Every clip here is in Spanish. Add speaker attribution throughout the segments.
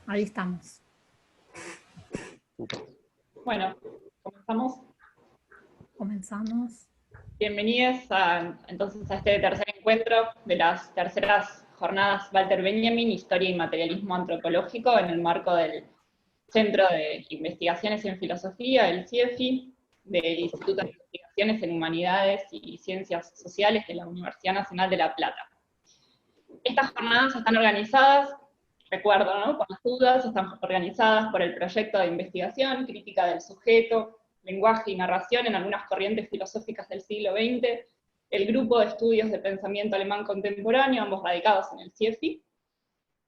Speaker 1: Ahí estamos.
Speaker 2: Bueno, comenzamos.
Speaker 1: Comenzamos.
Speaker 2: Bienvenidos entonces a este tercer encuentro de las terceras jornadas Walter Benjamin, Historia y Materialismo Antropológico, en el marco del Centro de Investigaciones en Filosofía, el CIEFI, del Instituto de Investigaciones en Humanidades y Ciencias Sociales de la Universidad Nacional de La Plata. Estas jornadas están organizadas, recuerdo, ¿no?, por las dudas, están organizadas por el proyecto de investigación, crítica del sujeto, lenguaje y narración en algunas corrientes filosóficas del siglo XX, el grupo de estudios de pensamiento alemán contemporáneo, ambos radicados en el CIEFI,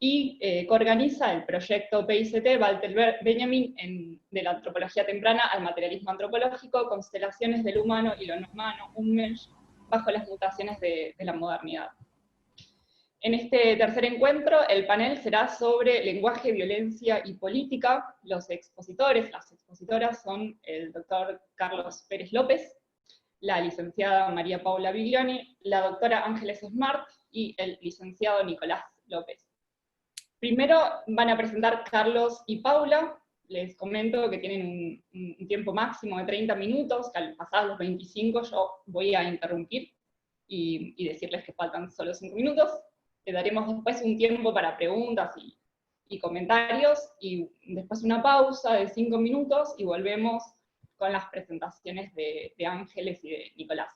Speaker 2: y coorganiza el proyecto PICT Walter Benjamin de la antropología temprana al materialismo antropológico, constelaciones del humano y lo no humano, Unmensch, bajo las mutaciones de la modernidad. En este tercer encuentro, el panel será sobre lenguaje, violencia y política. Los expositores, las expositoras son el doctor Carlos Pérez López, la licenciada María Paula Biglioni, la doctora Ángeles Smart y el licenciado Nicolás López. Primero van a presentar Carlos y Paula. Les comento que tienen un tiempo máximo de 30 minutos, que al pasar los 25 yo voy a interrumpir y decirles que faltan solo 5 minutos. Le daremos después un tiempo para preguntas y comentarios, y después una pausa de 5 minutos, y volvemos con las presentaciones de Ángeles y de Nicolás.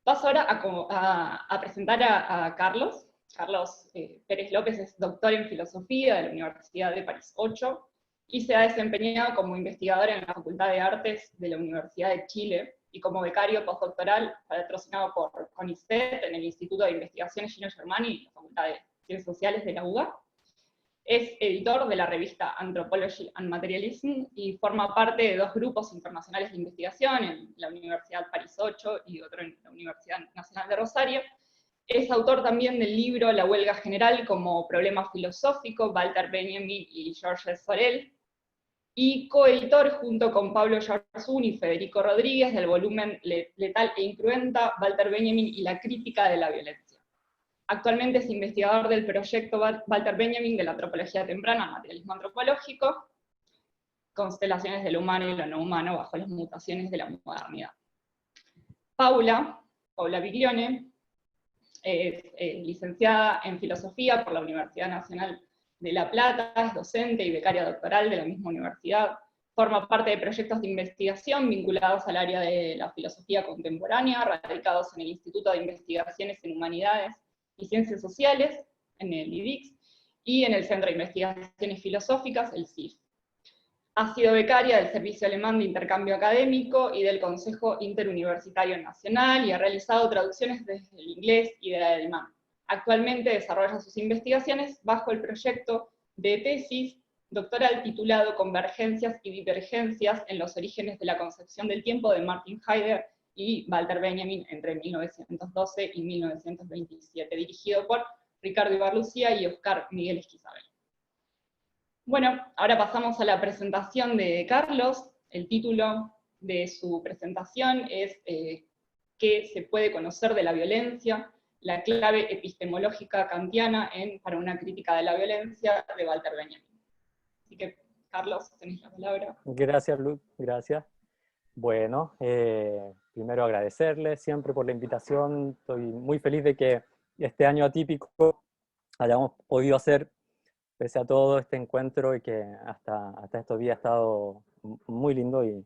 Speaker 2: Paso ahora a presentar a Carlos. Carlos Pérez López es doctor en Filosofía de la Universidad de París 8, y se ha desempeñado como investigador en la Facultad de Artes de la Universidad de Chile, y como becario postdoctoral patrocinado por CONICET en el Instituto de Investigaciones Gino Germani y la Facultad de Ciencias Sociales de la UBA. Es editor de la revista Anthropology and Materialism y forma parte de dos grupos internacionales de investigación, en la Universidad París 8 y otro en la Universidad Nacional de Rosario. Es autor también del libro La huelga general como problema filosófico, Walter Benjamin y Georges Sorel, y coeditor junto con Pablo Yarzún y Federico Rodríguez del volumen Letal e Incruenta, Walter Benjamin y la crítica de la violencia. Actualmente es investigador del proyecto Walter Benjamin de la antropología temprana, materialismo antropológico, constelaciones del humano y lo no humano bajo las mutaciones de la modernidad. Paula Biglione, es licenciada en Filosofía por la Universidad Nacional de La Plata, es docente y becaria doctoral de la misma universidad, forma parte de proyectos de investigación vinculados al área de la filosofía contemporánea, radicados en el Instituto de Investigaciones en Humanidades y Ciencias Sociales, en el IDIX, y en el Centro de Investigaciones Filosóficas, el CIF. Ha sido becaria del Servicio Alemán de Intercambio Académico y del Consejo Interuniversitario Nacional, y ha realizado traducciones desde el inglés y del alemán. Actualmente desarrolla sus investigaciones bajo el proyecto de tesis doctoral titulado Convergencias y Divergencias en los orígenes de la concepción del tiempo de Martin Heidegger y Walter Benjamin entre 1912 y 1927, dirigido por Ricardo Ibarlucía y Oscar Miguel Esquizabel. Bueno, ahora pasamos a la presentación de Carlos. El título de su presentación es ¿qué se puede conocer de la violencia? La clave epistemológica kantiana para una crítica de la violencia, de Walter Benjamin. Así que, Carlos, tenés la palabra.
Speaker 3: Gracias, Luz, gracias. Bueno, primero agradecerles siempre por la invitación. Estoy muy feliz de que este año atípico hayamos podido hacer, pese a todo, este encuentro, y que hasta estos días ha estado muy lindo y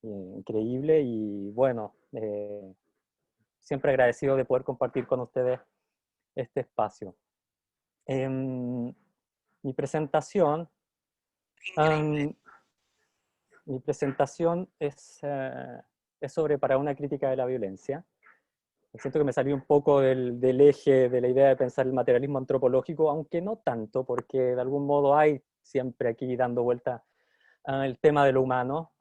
Speaker 3: increíble. Y bueno, siempre agradecido de poder compartir con ustedes este espacio. Mi presentación es sobre para una crítica de la violencia. Siento que me salió un poco del eje de la idea de pensar el materialismo antropológico, aunque no tanto, porque de algún modo hay siempre aquí dando vuelta el tema de lo humano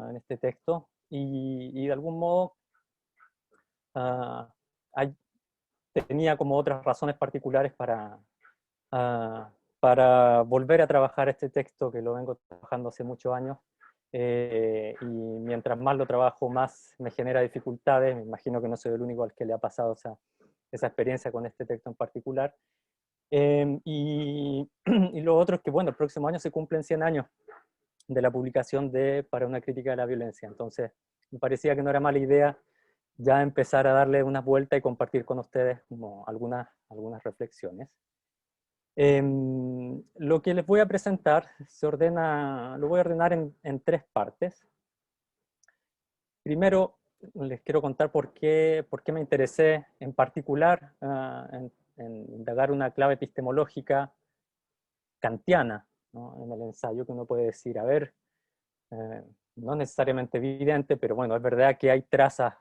Speaker 3: en este texto, y de algún modo tenía como otras razones particulares para volver a trabajar este texto, que lo vengo trabajando hace muchos años, y mientras más lo trabajo, más me genera dificultades. Me imagino que no soy el único al que le ha pasado esa experiencia con este texto en particular. Y lo otro es que, bueno, el próximo año se cumplen 100 años de la publicación de Para una crítica de la violencia. Entonces, me parecía que no era mala idea ya empezar a darle una vuelta y compartir con ustedes como algunas reflexiones. Lo que les voy a presentar lo voy a ordenar en 3 partes. Primero, les quiero contar por qué me interesé en particular en indagar una clave epistemológica kantiana, ¿no? En el ensayo, que uno puede decir, a ver, no necesariamente evidente, pero bueno, es verdad que hay trazas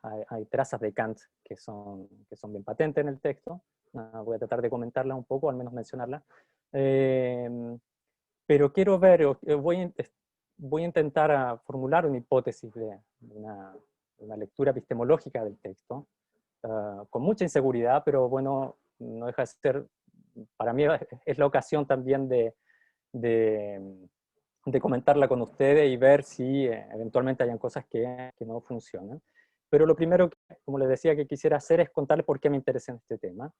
Speaker 3: de Kant que son bien patentes en el texto. Voy a tratar de comentarlas un poco, al menos mencionarlas. Pero quiero ver, voy a intentar formular una hipótesis de una lectura epistemológica del texto, con mucha inseguridad, pero bueno, no deja de ser, para mí es la ocasión también de comentarla con ustedes y ver si eventualmente hayan cosas que no funcionan. Pero lo primero, como les decía, que quisiera hacer es contarles por qué me interesa en este tema.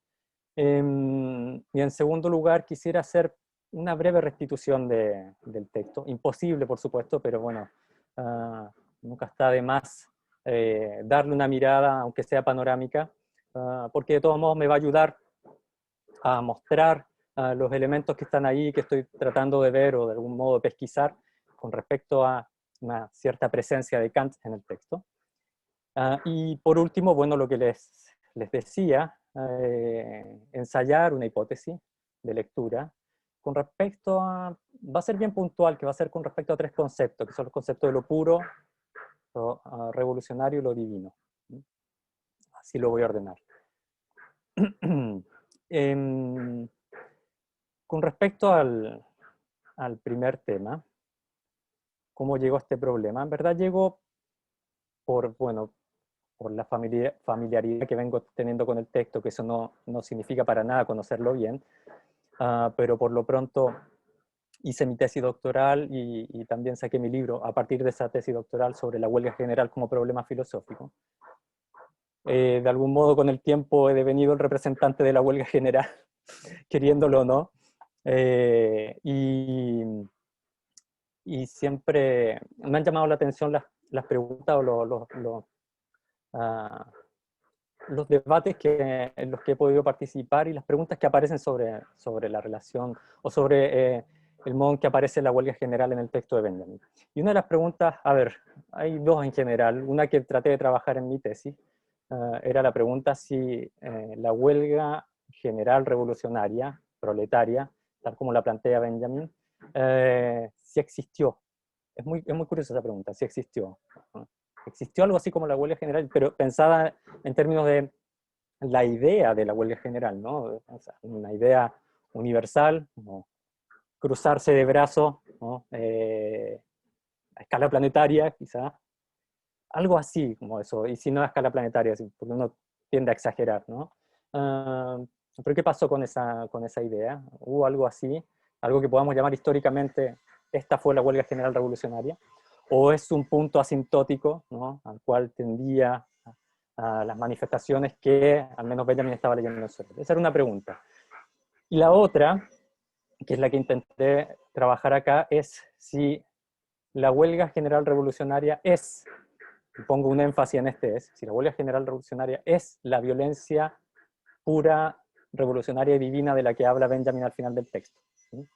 Speaker 3: Y en segundo lugar, quisiera hacer una breve restitución del texto. Imposible, por supuesto, pero bueno, nunca está de más darle una mirada, aunque sea panorámica, porque de todos modos me va a ayudar a mostrar los elementos que están ahí, que estoy tratando de ver o de algún modo pesquisar con respecto a una cierta presencia de Kant en el texto. Y por último, bueno, lo que les decía, ensayar una hipótesis de lectura con respecto va a ser bien puntual, que va a ser con respecto a 3 conceptos, que son los conceptos de lo puro, lo revolucionario y lo divino. Así lo voy a ordenar. Con respecto al primer tema, ¿cómo llegó a este problema? En verdad llegó por la familiaridad que vengo teniendo con el texto, que eso no significa para nada conocerlo bien, pero por lo pronto hice mi tesis doctoral y también saqué mi libro a partir de esa tesis doctoral sobre la huelga general como problema filosófico. De algún modo con el tiempo he devenido el representante de la huelga general, queriéndolo o no, y siempre me han llamado la atención las preguntas o los debates en los que he podido participar y las preguntas que aparecen sobre la relación o sobre el modo en que aparece la huelga general en el texto de Benjamin. Y una de las preguntas, a ver, hay 2 en general, una que traté de trabajar en mi tesis, era la pregunta si la huelga general revolucionaria, proletaria, tal como la plantea Benjamin, si existió. Es muy curiosa esa pregunta, si existió. Existió algo así como la huelga general, pero pensada en términos de la idea de la huelga general, ¿no? O sea, una idea universal, como cruzarse de brazos, ¿no? A escala planetaria, quizá. Algo así como eso, y si no a escala planetaria, porque uno tiende a exagerar, ¿no? Pero ¿qué pasó con esa idea? ¿Hubo algo así? Algo que podamos llamar históricamente, esta fue la huelga general revolucionaria, o es un punto asintótico, ¿no? Al cual tendía a las manifestaciones que al menos Benjamin estaba leyendo en el suelo. Esa era una pregunta. Y la otra, que es la que intenté trabajar acá, es si la huelga general revolucionaria es, y pongo un énfasis en este es, si la huelga general revolucionaria es la violencia pura, revolucionaria y divina de la que habla Benjamin al final del texto. ¿Sí?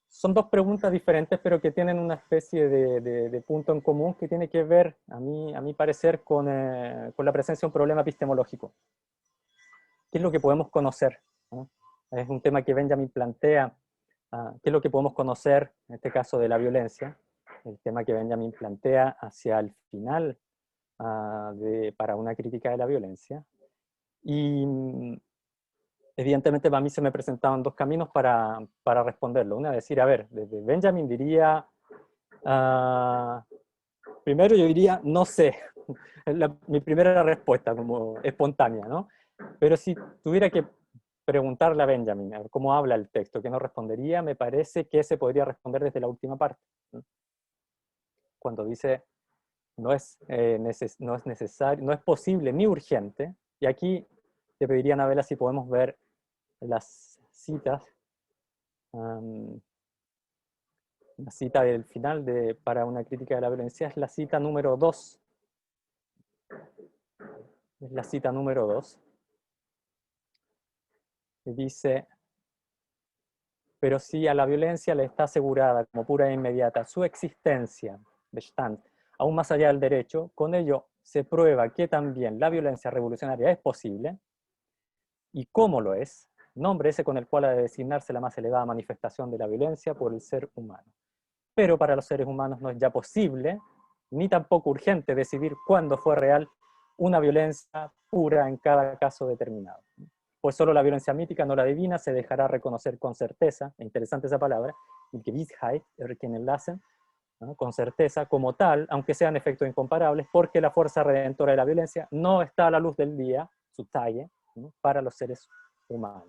Speaker 3: Son 2 preguntas diferentes, pero que tienen una especie de punto en común que tiene que ver, a mi parecer, con la presencia de un problema epistemológico. ¿Qué es lo que podemos conocer? ¿No? Es un tema que Benjamin plantea, ¿qué es lo que podemos conocer, en este caso, de la violencia? El tema que Benjamin plantea hacia el final para una crítica de la violencia. Y evidentemente para mí se me presentaban 2 caminos para responderlo. Una, decir, a ver, desde Benjamin diría, primero yo diría, no sé, mi primera respuesta como espontánea, ¿no? Pero si tuviera que preguntarle a Benjamin, a ver cómo habla el texto, ¿qué no respondería? Me parece que se podría responder desde la última parte. ¿No? Cuando dice, no es necesario, no es posible ni urgente, y aquí te pediría, Anabela, si podemos ver las citas. La cita del final para una crítica de la violencia es la cita número 2. Es la cita número 2. Que dice: pero si a la violencia le está asegurada como pura e inmediata su existencia, Bestand, aún más allá del derecho, con ello se prueba que también la violencia revolucionaria es posible, y cómo lo es, nombre ese con el cual ha de designarse la más elevada manifestación de la violencia por el ser humano. Pero para los seres humanos no es ya posible, ni tampoco urgente, decidir cuándo fue real una violencia pura en cada caso determinado. Pues solo la violencia mítica, no la divina, se dejará reconocer con certeza, interesante esa palabra, Gewissheit, ¿no? Con certeza, como tal, aunque sean efectos incomparables, porque la fuerza redentora de la violencia no está a la luz del día, su talle, ¿no? Para los seres humanos.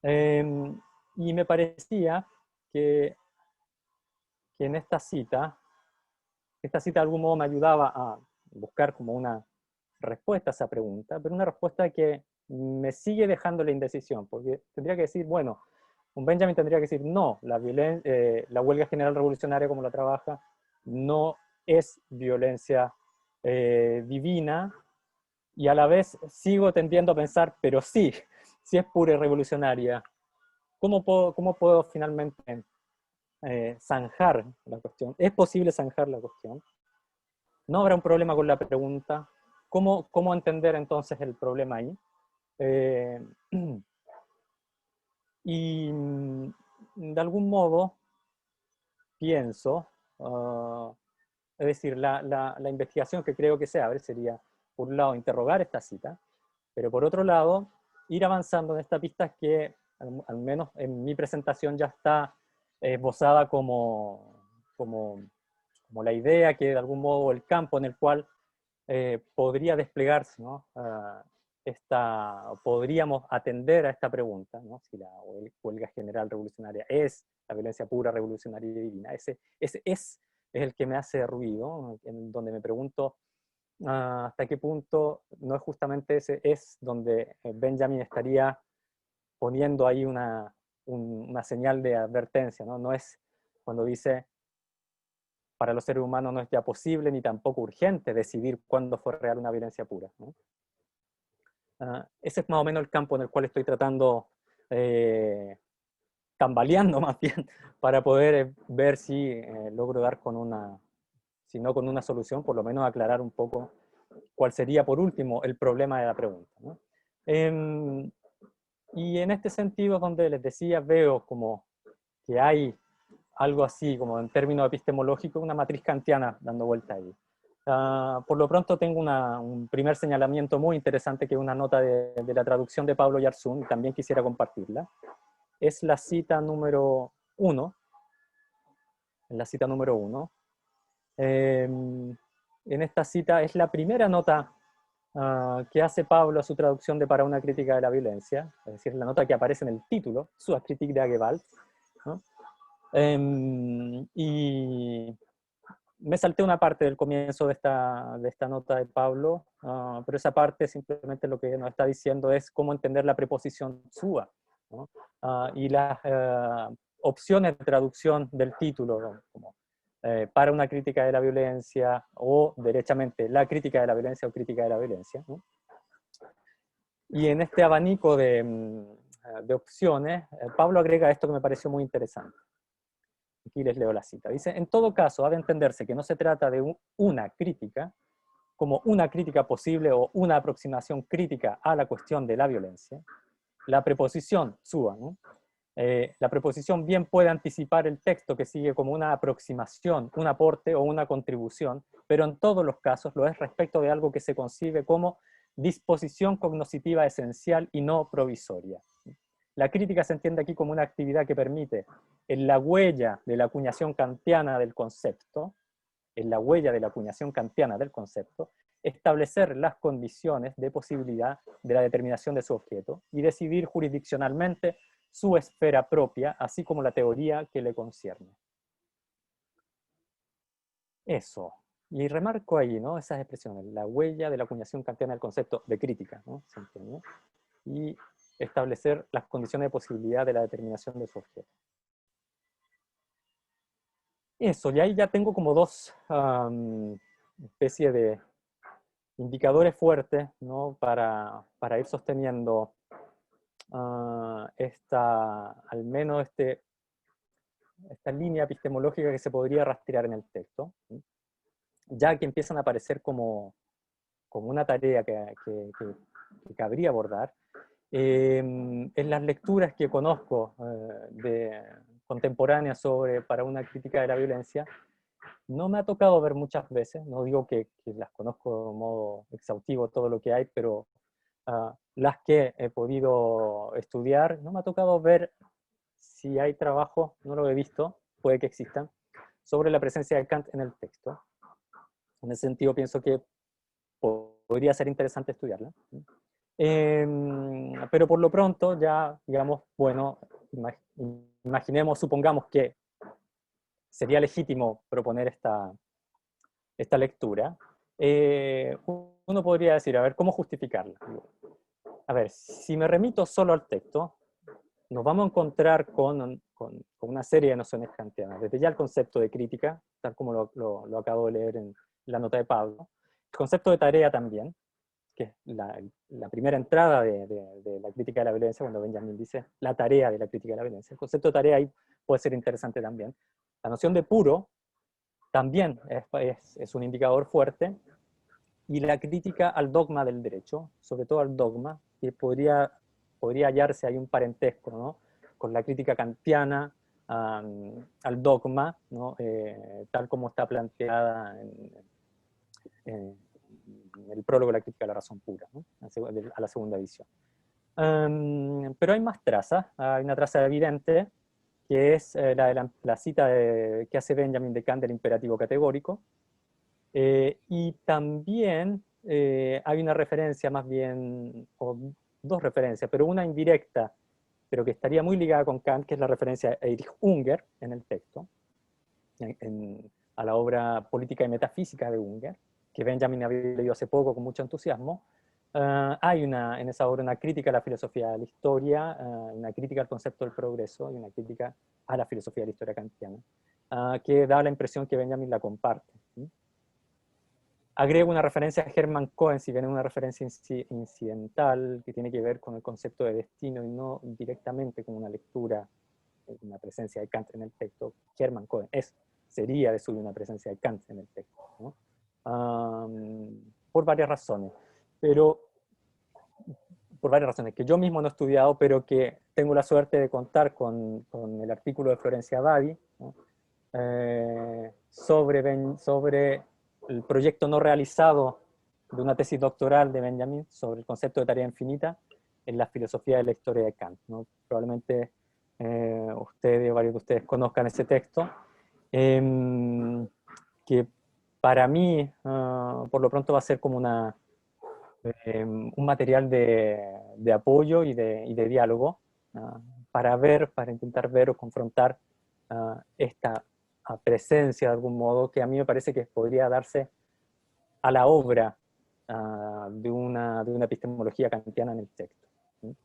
Speaker 3: Y me parecía que en esta cita de algún modo me ayudaba a buscar como una respuesta a esa pregunta, pero una respuesta que me sigue dejando la indecisión, porque tendría que decir, bueno, un Benjamin tendría que decir, no, la huelga general revolucionaria como la trabaja no es violencia divina, y a la vez sigo tendiendo a pensar, pero sí, si es pura y revolucionaria, ¿cómo puedo finalmente zanjar la cuestión? ¿Es posible zanjar la cuestión? ¿No habrá un problema con la pregunta? ¿Cómo entender entonces el problema ahí? Y de algún modo pienso, es decir, la investigación que creo que se abre sería, por un lado, interrogar esta cita, pero por otro lado, ir avanzando en esta pista que, al menos en mi presentación, ya está esbozada como la idea que de algún modo el campo en el cual podría desplegarse, ¿no? Podríamos atender a esta pregunta, ¿no? Si la huelga general revolucionaria es la violencia pura, revolucionaria y divina. Ese es el que me hace ruido, en donde me pregunto hasta qué punto no es justamente ese es donde Benjamin estaría poniendo ahí una señal de advertencia, ¿no? No es cuando dice: para los seres humanos no es ya posible ni tampoco urgente decidir cuándo fue real una violencia pura, ¿no? Ese es más o menos el campo en el cual estoy tratando, tambaleando más bien, para poder ver si logro dar con si no con una solución, por lo menos aclarar un poco cuál sería, por último, el problema de la pregunta, ¿no? Y en este sentido, donde les decía, veo como que hay algo así, como en términos epistemológicos, una matriz kantiana dando vuelta ahí. Por lo pronto tengo un primer señalamiento muy interesante, que es una nota de la traducción de Pablo Yarzún, y también quisiera compartirla. Es la cita número 1. La cita número 1. En esta cita es la primera nota que hace Pablo a su traducción de Para una crítica de la violencia, es decir, la nota que aparece en el título, Zur Kritik der Gewalt, ¿no? Y me salté una parte del comienzo de esta nota de Pablo, pero esa parte simplemente lo que nos está diciendo es cómo entender la preposición sua, ¿no? Y las opciones de traducción del título, ¿no? Como para una crítica de la violencia, o derechamente la crítica de la violencia o crítica de la violencia, ¿no? Y en este abanico de opciones, Pablo agrega esto que me pareció muy interesante. Aquí les leo la cita. Dice: en todo caso, ha de entenderse que no se trata de una crítica, como una crítica posible o una aproximación crítica a la cuestión de la violencia. La preposición sua, ¿no? La preposición bien puede anticipar el texto que sigue como una aproximación, un aporte o una contribución, pero en todos los casos lo es respecto de algo que se concibe como disposición cognoscitiva esencial y no provisoria. La crítica se entiende aquí como una actividad que permite, en la huella de la acuñación kantiana del concepto, establecer las condiciones de posibilidad de la determinación de su objeto y decidir jurisdiccionalmente su esfera propia, así como la teoría que le concierne. Eso. Y remarco ahí, ¿no?, esas expresiones, la huella de la acuñación kantiana del concepto de crítica, ¿no?, ¿se entiende? Y establecer las condiciones de posibilidad de la determinación de su objeto. Eso, y ahí ya tengo como dos especies de indicadores fuertes, ¿no?, para ir sosteniendo al menos esta línea epistemológica que se podría rastrear en el texto, ¿sí?, ya que empiezan a aparecer como una tarea que cabría abordar. En las lecturas que conozco contemporáneas para una crítica de la violencia, no me ha tocado ver muchas veces, no digo que las conozco de modo exhaustivo todo lo que hay, pero las que he podido estudiar, no me ha tocado ver si hay trabajo, no lo he visto, puede que existan, sobre la presencia de Kant en el texto. En ese sentido pienso que podría ser interesante estudiarla. Pero por lo pronto ya, digamos, bueno, imaginemos, supongamos que sería legítimo proponer esta lectura. Uno podría decir, a ver, ¿cómo justificarla? A ver, si me remito solo al texto, nos vamos a encontrar con una serie de nociones kantianas. Desde ya el concepto de crítica, tal como lo acabo de leer en la nota de Pablo. El concepto de tarea también, que es la primera entrada de la crítica de la violencia, cuando Benjamin dice la tarea de la crítica de la violencia. El concepto de tarea ahí puede ser interesante también. La noción de puro también es un indicador fuerte, y la crítica al dogma del derecho, sobre todo al dogma, que podría hallarse ahí un parentesco, ¿no?, con la crítica kantiana al dogma, ¿no?, tal como está planteada en el prólogo de la crítica a la razón pura, ¿no?, a la segunda edición. Pero hay más trazas, hay una traza evidente, que es la de la cita que hace Benjamin de Kant del imperativo categórico, y también hay una referencia más bien, o dos referencias, pero una indirecta, pero que estaría muy ligada con Kant, que es la referencia a Erich Unger en el texto, a la obra Política y Metafísica de Unger, que Benjamin había leído hace poco con mucho entusiasmo. Hay en esa obra una crítica a la filosofía de la historia, una crítica al concepto del progreso y una crítica a la filosofía de la historia kantiana, que da la impresión que Benjamin la comparte. Agrego una referencia a Hermann Cohen, si bien es una referencia incidental, que tiene que ver con el concepto de destino y no directamente con una lectura, una presencia de Kant en el texto. Hermann Cohen sería de suyo una presencia de Kant en el texto, ¿no? Por varias razones, que yo mismo no he estudiado, pero que tengo la suerte de contar con el artículo de Florencia Abadi, ¿no?, sobre el proyecto no realizado de una tesis doctoral de Benjamin sobre el concepto de tarea infinita en la filosofía de la historia de Kant, ¿no? Probablemente ustedes, varios de ustedes conozcan ese texto, que para mí, por lo pronto, va a ser como un material de apoyo y de diálogo, para intentar ver o confrontar esta presencia de algún modo, que a mí me parece que podría darse a la obra de una epistemología kantiana en el texto. ¿Sí?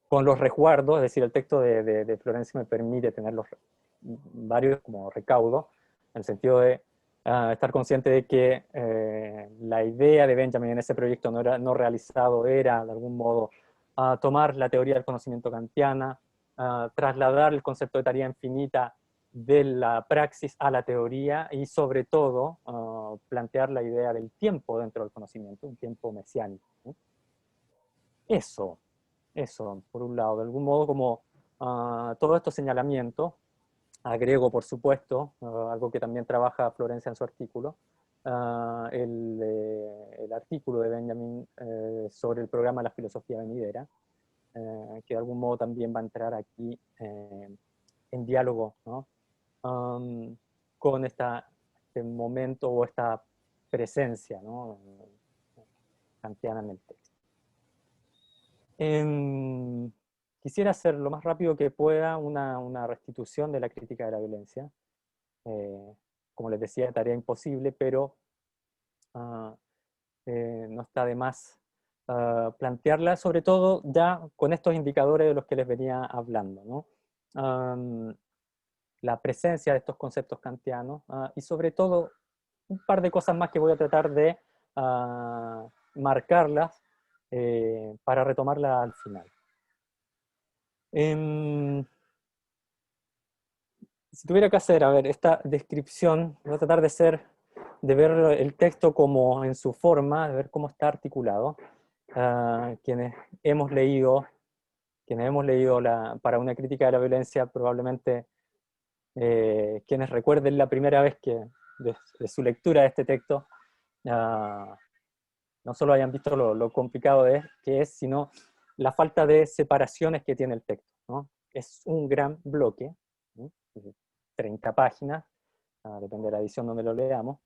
Speaker 3: Con los resguardos, es decir, el texto de Florencia me permite tener varios como recaudos, en el sentido de estar consciente de que la idea de Benjamin en ese proyecto no realizado era, de algún modo, tomar la teoría del conocimiento kantiana, trasladar el concepto de tarea infinita de la praxis a la teoría y, sobre todo, plantear la idea del tiempo dentro del conocimiento, un tiempo mesiánico, ¿no? Eso, por un lado, de algún modo, como todos estos señalamientos. Agrego, por supuesto, algo que también trabaja Florencia en su artículo, el artículo de Benjamin sobre el programa de la filosofía venidera, que de algún modo también va a entrar aquí en diálogo, ¿no?, con este momento o esta presencia, ¿no?, kantiana en el texto. Quisiera hacer lo más rápido que pueda una restitución de la crítica de la violencia, como les decía, tarea imposible, pero no está de más plantearla, sobre todo ya con estos indicadores de los que les venía hablando, ¿no? La presencia de estos conceptos kantianos y sobre todo un par de cosas más que voy a tratar de marcarlas para retomarla al final. Si tuviera que hacer, a ver, esta descripción, voy a tratar de ver el texto como en su forma, de ver cómo está articulado. Quienes hemos leído para una crítica de la violencia, probablemente quienes recuerden la primera vez de su lectura de este texto, no solo hayan visto lo complicado que es, sino la falta de separaciones que tiene el texto, ¿no? Es un gran bloque, ¿no? 30 páginas, depende de la edición donde lo leamos,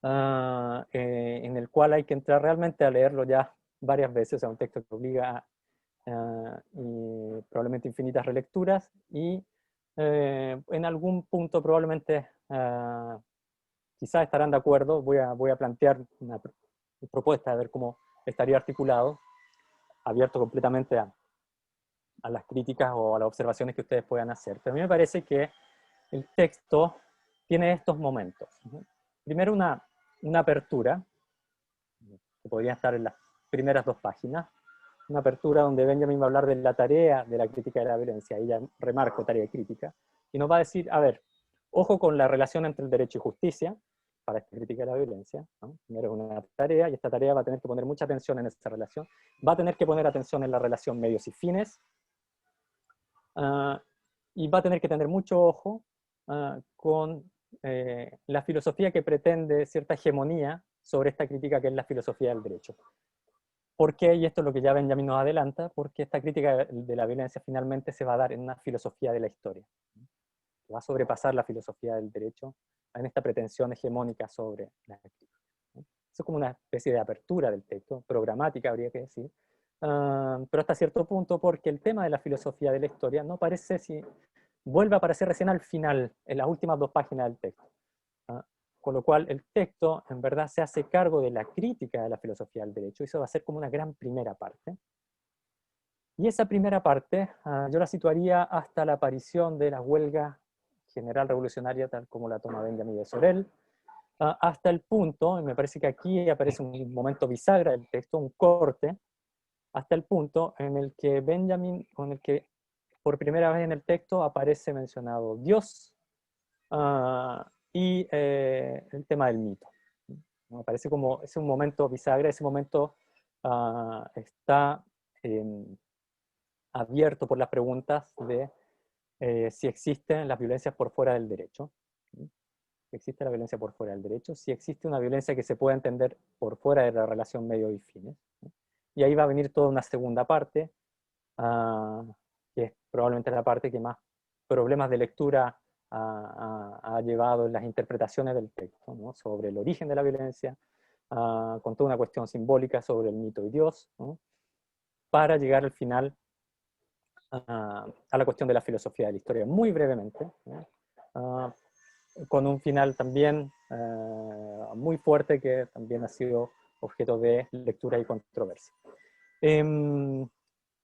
Speaker 3: en el cual hay que entrar realmente a leerlo ya varias veces, o sea, un texto que obliga y probablemente infinitas relecturas, y en algún punto probablemente quizás estarán de acuerdo, voy a plantear una propuesta de ver cómo estaría articulado, abierto completamente a las críticas o a las observaciones que ustedes puedan hacer. Pero a mí me parece que el texto tiene estos momentos. Primero una apertura, que podría estar en las primeras 2 páginas, una apertura donde Benjamin va a hablar de la tarea de la crítica de la violencia, y ya remarco tarea de crítica, y nos va a decir, a ver, ojo con la relación entre el derecho y justicia, para esta crítica de la violencia, ¿no? Primero es una tarea, y esta tarea va a tener que poner mucha atención en esa relación, va a tener que poner atención en la relación medios y fines, y va a tener que tener mucho ojo con la filosofía que pretende cierta hegemonía sobre esta crítica que es la filosofía del derecho. ¿Por qué? Y esto es lo que ya Benjamin nos adelanta, porque esta crítica de la violencia finalmente se va a dar en una filosofía de la historia. Va a sobrepasar la filosofía del derecho en esta pretensión hegemónica sobre la crítica. Eso es como una especie de apertura del texto, programática habría que decir, pero hasta cierto punto, porque el tema de la filosofía de la historia no parece si vuelve a aparecer recién al final, en las últimas 2 páginas del texto. Con lo cual el texto en verdad se hace cargo de la crítica de la filosofía del derecho, y eso va a ser como una gran primera parte. Y esa primera parte yo la situaría hasta la aparición de la huelga general revolucionaria, tal como la toma Benjamin de Sorel, hasta el punto, y me parece que aquí aparece un momento bisagra del texto, un corte, hasta el punto en el que Benjamin, con el que por primera vez en el texto aparece mencionado Dios, y el tema del mito. Me parece como es un momento bisagra, ese momento está abierto por las preguntas de si existen las violencias por fuera del derecho. Si existe la violencia por fuera del derecho, si existe una violencia que se pueda entender por fuera de la relación medios y fines. Y ahí va a venir toda una segunda parte, que es probablemente la parte que más problemas de lectura ha llevado en las interpretaciones del texto, ¿no? Sobre el origen de la violencia, con toda una cuestión simbólica sobre el mito y Dios, ¿no? Para llegar al final a la cuestión de la filosofía de la historia, muy brevemente, ¿no? Con un final también muy fuerte que también ha sido objeto de lectura y controversia.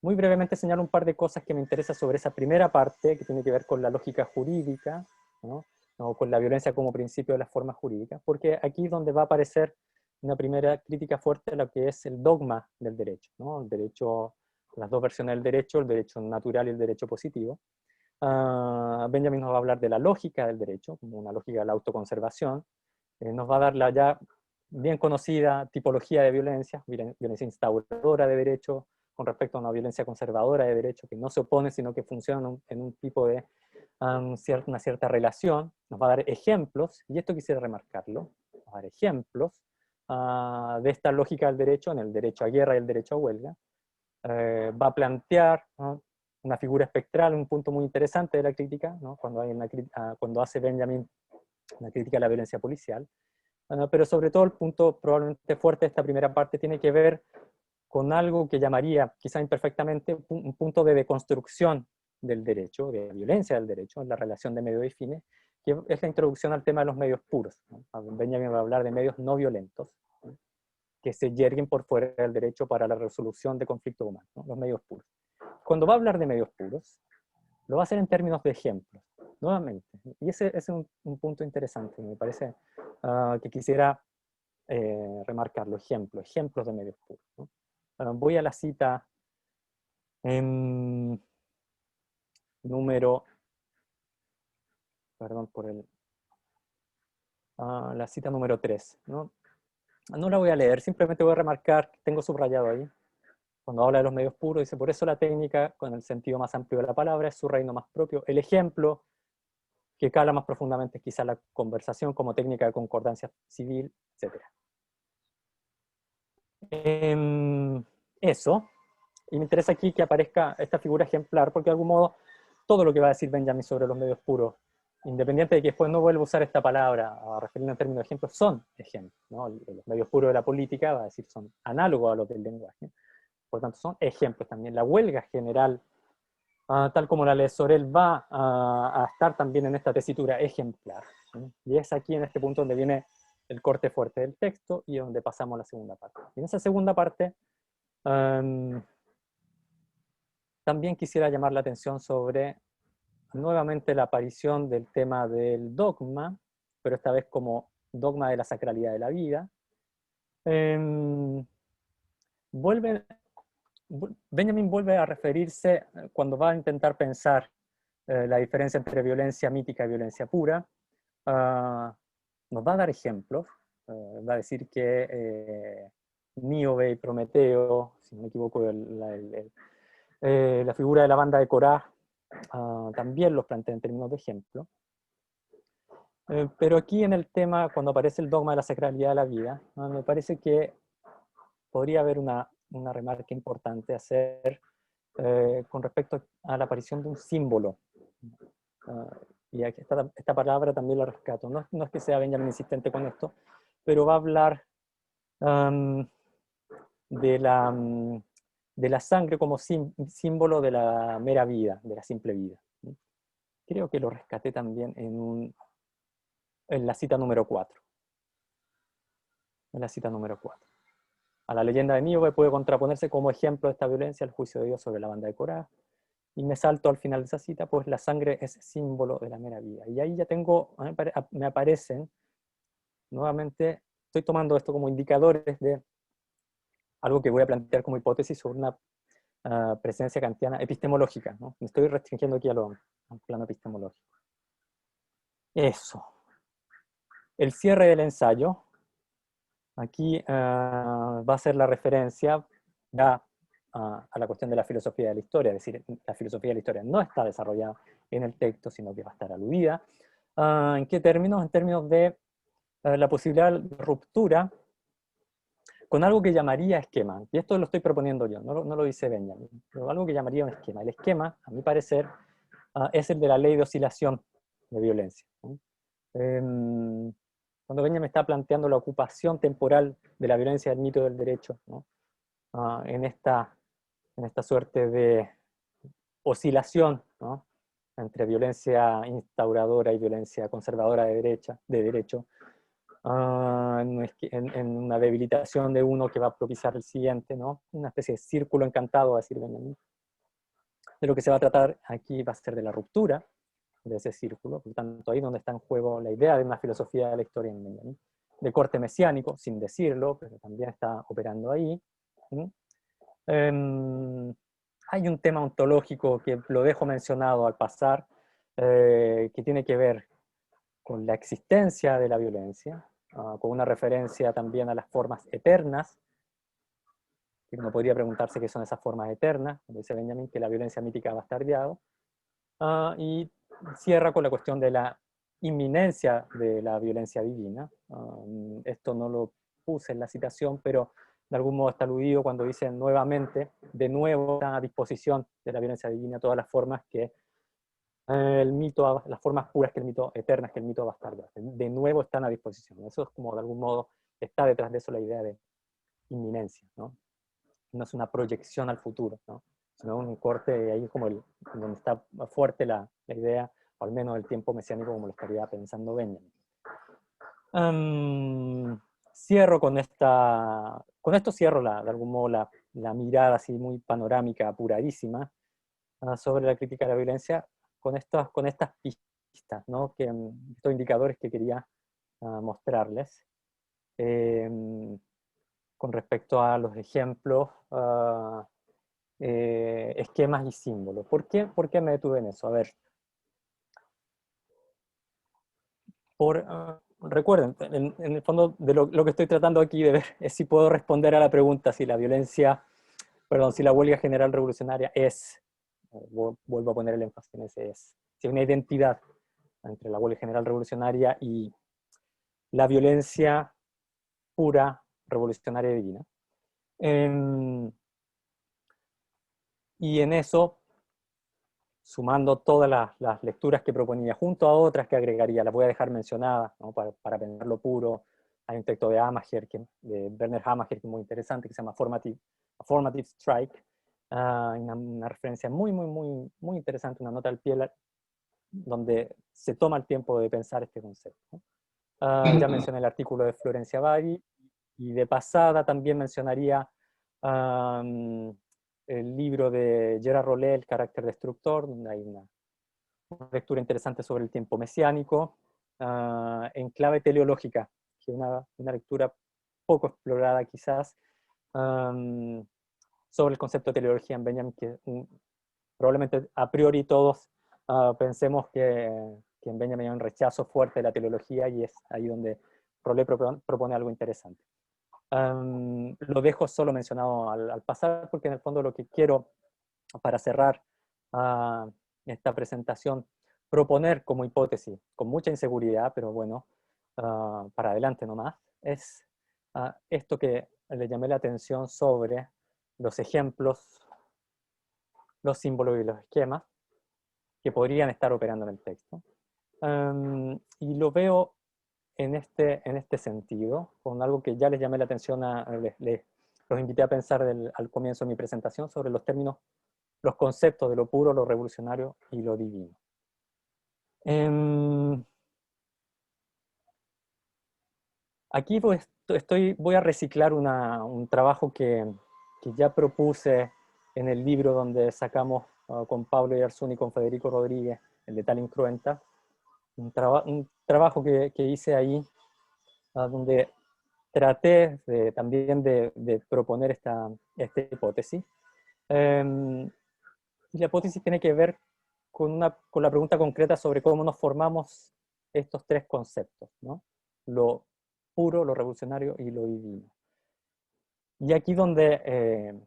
Speaker 3: Muy brevemente señalo un par de cosas que me interesan sobre esa primera parte, que tiene que ver con la lógica jurídica, ¿no? O con la violencia como principio de las formas jurídicas, porque aquí es donde va a aparecer una primera crítica fuerte a lo que es el dogma del derecho, ¿no? El derecho, las 2 versiones del derecho, el derecho natural y el derecho positivo. Benjamin nos va a hablar de la lógica del derecho, como una lógica de la autoconservación. Nos va a dar la ya bien conocida tipología de violencia, violencia instauradora de derecho, con respecto a una violencia conservadora de derecho, que no se opone, sino que funciona en un tipo de una cierta relación. Nos va a dar ejemplos, y esto quisiera remarcarlo, nos va a dar ejemplos de esta lógica del derecho en el derecho a guerra y el derecho a huelga. Va a plantear, ¿no?, una figura espectral, un punto muy interesante de la crítica, ¿no?, cuando hace Benjamin una crítica a la violencia policial. Pero sobre todo el punto probablemente fuerte de esta primera parte tiene que ver con algo que llamaría, quizá imperfectamente, un punto de deconstrucción del derecho, de violencia del derecho, en la relación de medios y fines, que es la introducción al tema de los medios puros, ¿no? Benjamin va a hablar de medios no violentos, ¿no?, que se yerguen por fuera del derecho para la resolución de conflictos humanos, ¿no?, los medios puros. Cuando va a hablar de medios puros, lo va a hacer en términos de ejemplos, nuevamente. Y ese es un punto interesante, me parece que quisiera remarcarlo, ejemplos de medios puros, ¿no? Voy a la cita número, perdón por la cita número 3, ¿no? No la voy a leer, simplemente voy a remarcar, tengo subrayado ahí, cuando habla de los medios puros, dice: por eso la técnica, con el sentido más amplio de la palabra, es su reino más propio. El ejemplo, que cala más profundamente, es quizá la conversación como técnica de concordancia civil, etc. Eso, y me interesa aquí que aparezca esta figura ejemplar, porque de algún modo todo lo que va a decir Benjamin sobre los medios puros, independiente de que después no vuelva a usar esta palabra a referirme en términos de ejemplos, son ejemplos, ¿no? Los medios puros de la política, va a decir, son análogos a los del lenguaje. Por tanto, son ejemplos también. La huelga general, tal como la ley Sorel, va a estar también en esta tesitura ejemplar, ¿sí? Y es aquí, en este punto, donde viene el corte fuerte del texto y donde pasamos a la segunda parte. Y en esa segunda parte, también quisiera llamar la atención sobre, nuevamente, la aparición del tema del dogma, pero esta vez como dogma de la sacralidad de la vida. Benjamin vuelve a referirse, cuando va a intentar pensar la diferencia entre violencia mítica y violencia pura, nos va a dar ejemplos, va a decir que Níobe y Prometeo, si no me equivoco, la figura de la banda de Corá, también los plantea en términos de ejemplo. Pero aquí en el tema, cuando aparece el dogma de la sacralidad de la vida, me parece que podría haber una remarca importante a hacer con respecto a la aparición de un símbolo. Y aquí esta palabra también la rescato. No es que sea Benjamin insistente con esto, pero va a hablar de la sangre como símbolo de la mera vida, de la simple vida. Creo que lo rescaté también en la cita número 4. En la cita número 4. A la leyenda de Níobe puede contraponerse como ejemplo de esta violencia el juicio de Dios sobre la banda de Corá. Y me salto al final de esa cita, pues la sangre es símbolo de la mera vida. Y ahí ya tengo, me aparecen, nuevamente, estoy tomando esto como indicadores de algo que voy a plantear como hipótesis sobre una presencia kantiana epistemológica, ¿no? Me estoy restringiendo aquí al plano epistemológico. Eso. El cierre del ensayo. Aquí va a ser la referencia ya a la cuestión de la filosofía de la historia, es decir, la filosofía de la historia no está desarrollada en el texto, sino que va a estar aludida. ¿En qué términos? En términos de la posibilidad de ruptura con algo que llamaría esquema. Y esto lo estoy proponiendo yo, no lo dice Benjamin, pero algo que llamaría un esquema. El esquema, a mi parecer, es el de la ley de oscilación de violencia, ¿no? Cuando Benjamin está planteando la ocupación temporal de la violencia del mito del derecho, ¿no? En esta suerte de oscilación, ¿no?, entre violencia instauradora y violencia conservadora de derecho, en una debilitación de uno que va a propiciar el siguiente, ¿no? Una especie de círculo encantado, a decir Benjamin. De lo que se va a tratar aquí va a ser de la ruptura de ese círculo, por tanto ahí donde está en juego la idea de una filosofía de la historia en Benjamin, de corte mesiánico, sin decirlo, pero también está operando ahí. Hay un tema ontológico que lo dejo mencionado al pasar, que tiene que ver con la existencia de la violencia, con una referencia también a las formas eternas, que uno podría preguntarse qué son esas formas eternas, como dice Benjamin, que la violencia mítica ha bastardeado, y cierra con la cuestión de la inminencia de la violencia divina. Esto no lo puse en la citación, pero de algún modo está aludido cuando dice nuevamente, de nuevo están a disposición de la violencia divina todas las formas que el mito, las formas puras que el mito, eternas que el mito bastardo, de nuevo están a disposición. Eso es como de algún modo, está detrás de eso la idea de inminencia, ¿no? No es una proyección al futuro, ¿no?, sino un corte ahí como donde está fuerte la idea o al menos el tiempo mesiánico como lo estaría pensando Benjamin. Cierro con esto cierro de algún modo la mirada así muy panorámica, apuradísima, sobre la crítica de la violencia, con estas pistas, ¿no? Estos indicadores que quería mostrarles, con respecto a los ejemplos, esquemas y símbolos. ¿Por qué me detuve en eso? A ver, recuerden, en el fondo de lo que estoy tratando aquí de ver es si puedo responder a la pregunta si la si la huelga general revolucionaria vuelvo a poner el énfasis en ese si hay una identidad entre la huelga general revolucionaria y la violencia pura, revolucionaria y divina. Y en eso, sumando todas las lecturas que proponía, junto a otras que agregaría, las voy a dejar mencionadas, ¿no? para pensarlo puro. Hay un texto de de Werner Hamacher, que es muy interesante, que se llama Formative Strike, una referencia muy interesante, una nota al pie, donde se toma el tiempo de pensar este concepto. Ya mencioné el artículo de Florencia Baggi, y de pasada también mencionaría el libro de Gerard Rollet, El carácter destructor, donde hay una lectura interesante sobre el tiempo mesiánico, en clave teleológica, que es una lectura poco explorada quizás, sobre el concepto de teleología en Benjamin, que probablemente a priori todos pensemos que en Benjamin hay un rechazo fuerte de la teleología, y es ahí donde Rollet propone algo interesante. Lo dejo solo mencionado al pasar, porque en el fondo lo que quiero, para cerrar esta presentación, proponer como hipótesis, con mucha inseguridad, pero bueno, para adelante nomás, es esto que le llamé la atención sobre los ejemplos, los símbolos y los esquemas que podrían estar operando en el texto. Y lo veo en este sentido, con algo que ya les llamé la atención, los invité a pensar al comienzo de mi presentación, sobre los términos, los conceptos de lo puro, lo revolucionario y lo divino. Aquí voy a reciclar un trabajo que ya propuse en el libro donde sacamos con Pablo Yarzún y con Federico Rodríguez, el de Tallinn Cruenta, un trabajo que hice ahí, donde traté también de proponer esta hipótesis. Y la hipótesis tiene que ver con la pregunta concreta sobre cómo nos formamos estos tres conceptos, ¿no? Lo puro, lo revolucionario y lo divino. Y aquí donde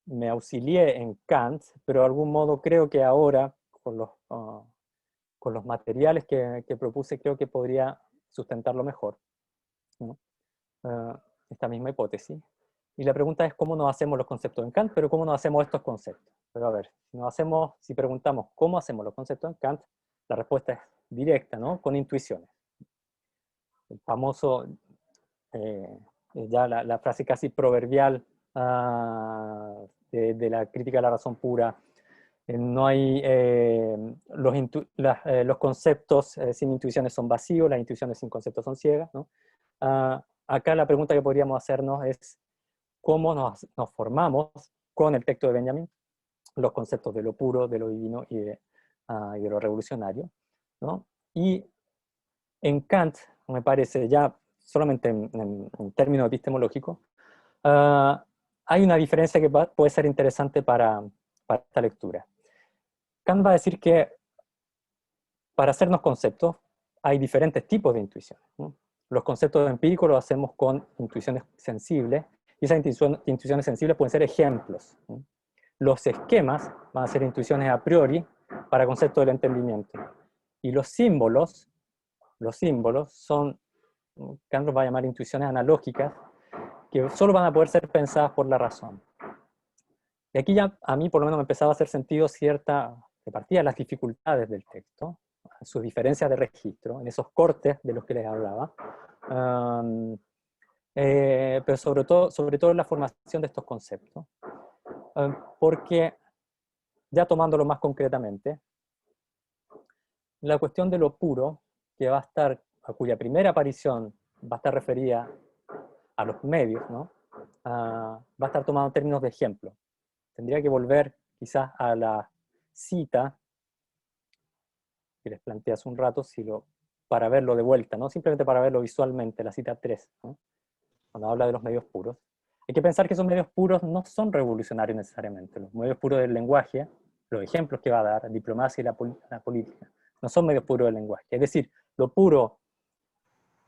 Speaker 3: me auxilié en Kant, pero de algún modo creo que ahora, con los materiales que propuse, creo que podría sustentarlo mejor, ¿no? Esta misma hipótesis. Y la pregunta es cómo nos hacemos los conceptos en Kant, pero cómo nos hacemos estos conceptos. Pero a ver, si preguntamos cómo hacemos los conceptos en Kant, la respuesta es directa, ¿no? Con intuiciones. El famoso, ya la frase casi proverbial de la crítica a la razón pura: no hay, los conceptos sin intuiciones son vacíos, las intuiciones sin conceptos son ciegas, ¿no? Acá la pregunta que podríamos hacernos es cómo nos formamos con el texto de Benjamin los conceptos de lo puro, de lo divino y de lo revolucionario, ¿no? Y en Kant, me parece, ya solamente en términos epistemológicos, hay una diferencia que puede ser interesante para esta lectura. Kant va a decir que para hacernos conceptos hay diferentes tipos de intuiciones, ¿no? Los conceptos empíricos los hacemos con intuiciones sensibles, y esas intuiciones sensibles pueden ser ejemplos, ¿no? Los esquemas van a ser intuiciones a priori para conceptos del entendimiento. Y los símbolos son, Kant los va a llamar intuiciones analógicas, que solo van a poder ser pensadas por la razón. Y aquí ya a mí por lo menos me empezaba a hacer sentido de partida, las dificultades del texto, sus diferencias de registro, en esos cortes de los que les hablaba, pero sobre todo en la formación de estos conceptos, porque, ya tomándolo más concretamente, la cuestión de lo puro, que va a estar, a cuya primera aparición va a estar referida a los medios, ¿no? Va a estar tomado en términos de ejemplo. Tendría que volver quizás a la cita que les planteé hace un rato, para verlo de vuelta, ¿no? Simplemente para verlo visualmente, la cita 3, ¿no? Cuando habla de los medios puros. Hay que pensar que esos medios puros no son revolucionarios necesariamente. Los medios puros del lenguaje, los ejemplos que va a dar, la diplomacia y la política, no son medios puros del lenguaje. Es decir, lo puro,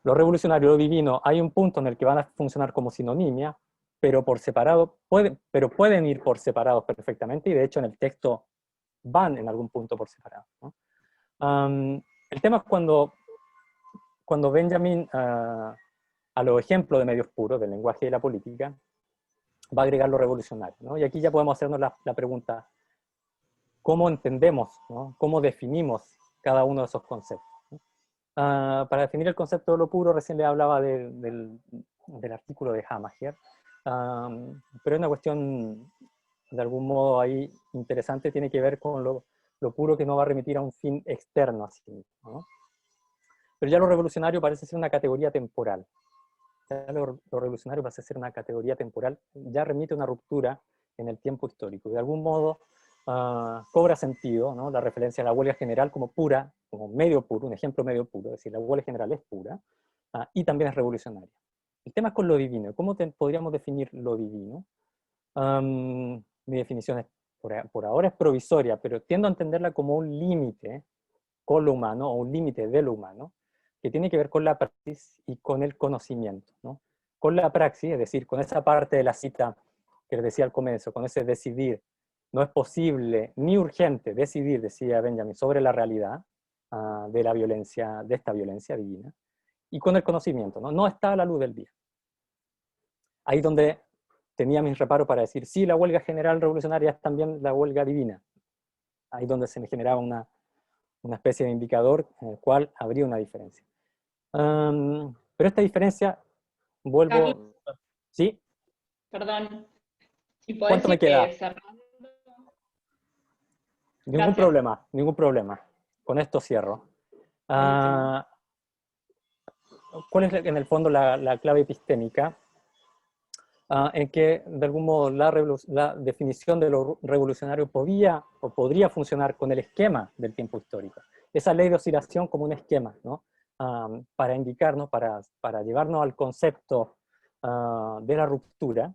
Speaker 3: lo revolucionario, lo divino, hay un punto en el que van a funcionar como sinonimia, pero por separado, pueden ir por separados perfectamente, y de hecho en el texto van en algún punto por separado, ¿no? El tema es cuando Benjamin, a los ejemplos de medios puros, del lenguaje y de la política, va a agregar lo revolucionario, ¿no? Y aquí ya podemos hacernos la pregunta, ¿cómo entendemos, ¿no? ¿Cómo definimos cada uno de esos conceptos? Para definir el concepto de lo puro, recién le hablaba del artículo de Hamacher, pero es una cuestión de algún modo ahí interesante, tiene que ver con lo puro que no va a remitir a un fin externo a sí mismo, ¿no? Pero ya lo revolucionario parece ser una categoría temporal. Ya lo revolucionario parece ser una categoría temporal, ya remite a una ruptura en el tiempo histórico. De algún modo cobra sentido, ¿no? La referencia a la huelga general como pura, como medio puro, un ejemplo medio puro, es decir, la huelga general es pura, y también es revolucionaria. El tema es con lo divino. ¿Cómo podríamos definir lo divino? Mi definición es, por ahora es provisoria, pero tiendo a entenderla como un límite con lo humano, o un límite de lo humano, que tiene que ver con la praxis y con el conocimiento, ¿no? Con la praxis, es decir, con esa parte de la cita que les decía al comienzo, con ese decidir, no es posible ni urgente decidir, decía Benjamin, sobre la realidad de la violencia, de esta violencia divina, y con el conocimiento, ¿no? No está a la luz del día. Ahí donde tenía mis reparos para decir, sí, la huelga general revolucionaria es también la huelga divina. Ahí donde se me generaba una especie de indicador en el cual habría una diferencia. Pero esta diferencia,
Speaker 2: Carlos,
Speaker 3: vuelvo... ¿Sí?
Speaker 2: perdón, si podés
Speaker 3: ¿Cuánto me
Speaker 2: ir
Speaker 3: queda?
Speaker 2: cerrando.
Speaker 3: Ningún
Speaker 2: Gracias,
Speaker 3: problema, ningún problema. Con esto cierro.
Speaker 2: buenísimo.
Speaker 3: Ah, ¿Cuál es en el fondo la clave epistémica? En que de algún modo la definición de lo revolucionario podía o podría funcionar con el esquema del tiempo histórico. Esa ley de oscilación como un esquema, ¿no? Para indicarnos, para llevarnos al concepto de la ruptura.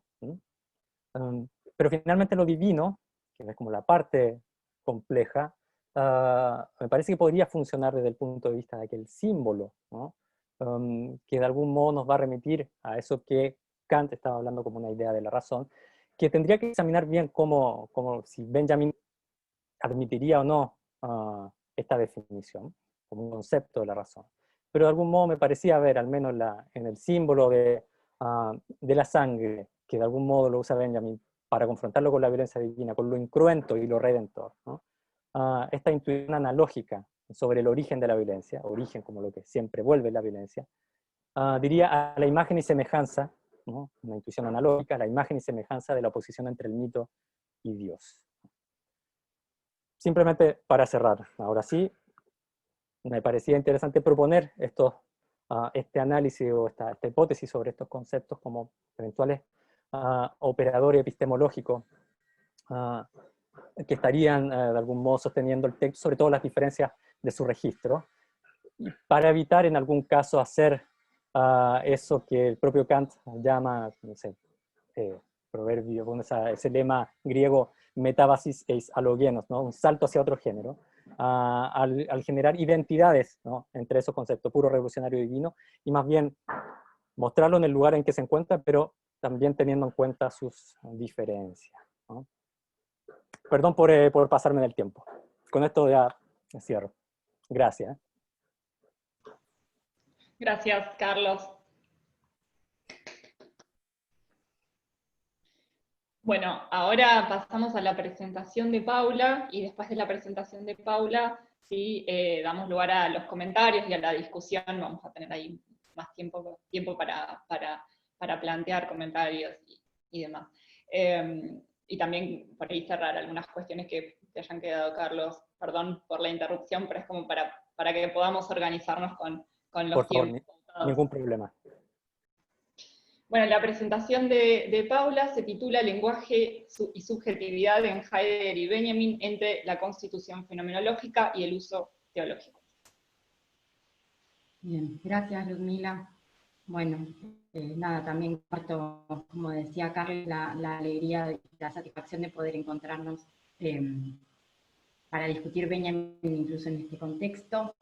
Speaker 3: Pero finalmente lo divino, que es como la parte compleja, me parece que podría funcionar desde el punto de vista de aquel símbolo, ¿no? Que de algún modo nos va a remitir a eso que Kant estaba hablando como una idea de la razón, que tendría que examinar bien cómo si Benjamin admitiría o no esta definición como un concepto de la razón. Pero de algún modo me parecía ver, al menos en el símbolo de la sangre, que de algún modo lo usa Benjamin para confrontarlo con la violencia divina, con lo incruento y lo redentor, ¿no? Esta intuición analógica sobre el origen de la violencia, origen como lo que siempre vuelve la violencia, diría a la imagen y semejanza, ¿no? Una intuición analógica, la imagen y semejanza de la oposición entre el mito y Dios. Simplemente para cerrar, ahora sí, me parecía interesante proponer este análisis o esta hipótesis sobre estos conceptos como eventuales operadores epistemológicos que estarían de algún modo sosteniendo el texto, sobre todo las diferencias de su registro, para evitar en algún caso hacer eso que el propio Kant llama, no sé, proverbio, con ese lema griego, metabasis eis alogenos, ¿no? Un salto hacia otro género, al generar identidades, ¿no? Entre esos conceptos, puro, revolucionario, divino, y más bien mostrarlo en el lugar en que se encuentra, pero también teniendo en cuenta sus diferencias, ¿no? Perdón por pasarme del tiempo. Con esto ya cierro. Gracias.
Speaker 2: Gracias, Carlos. Bueno, ahora pasamos a la presentación de Paula, y después de la presentación de Paula, sí, damos lugar a los comentarios y a la discusión. Vamos a tener ahí más tiempo para plantear comentarios y demás. Y también por ahí cerrar algunas cuestiones que te hayan quedado, Carlos. Perdón por la interrupción, pero es como para para que podamos organizarnos con los
Speaker 3: Por favor,
Speaker 2: tiempos.
Speaker 3: ningún problema.
Speaker 2: Bueno, la presentación de Paula se titula Lenguaje y subjetividad en Heidegger y Benjamin entre la constitución fenomenológica y el uso teológico.
Speaker 1: Bien, gracias Ludmila. Bueno, nada, también comparto, como decía Carlos, la alegría y la satisfacción de poder encontrarnos para discutir Benjamin incluso en este contexto.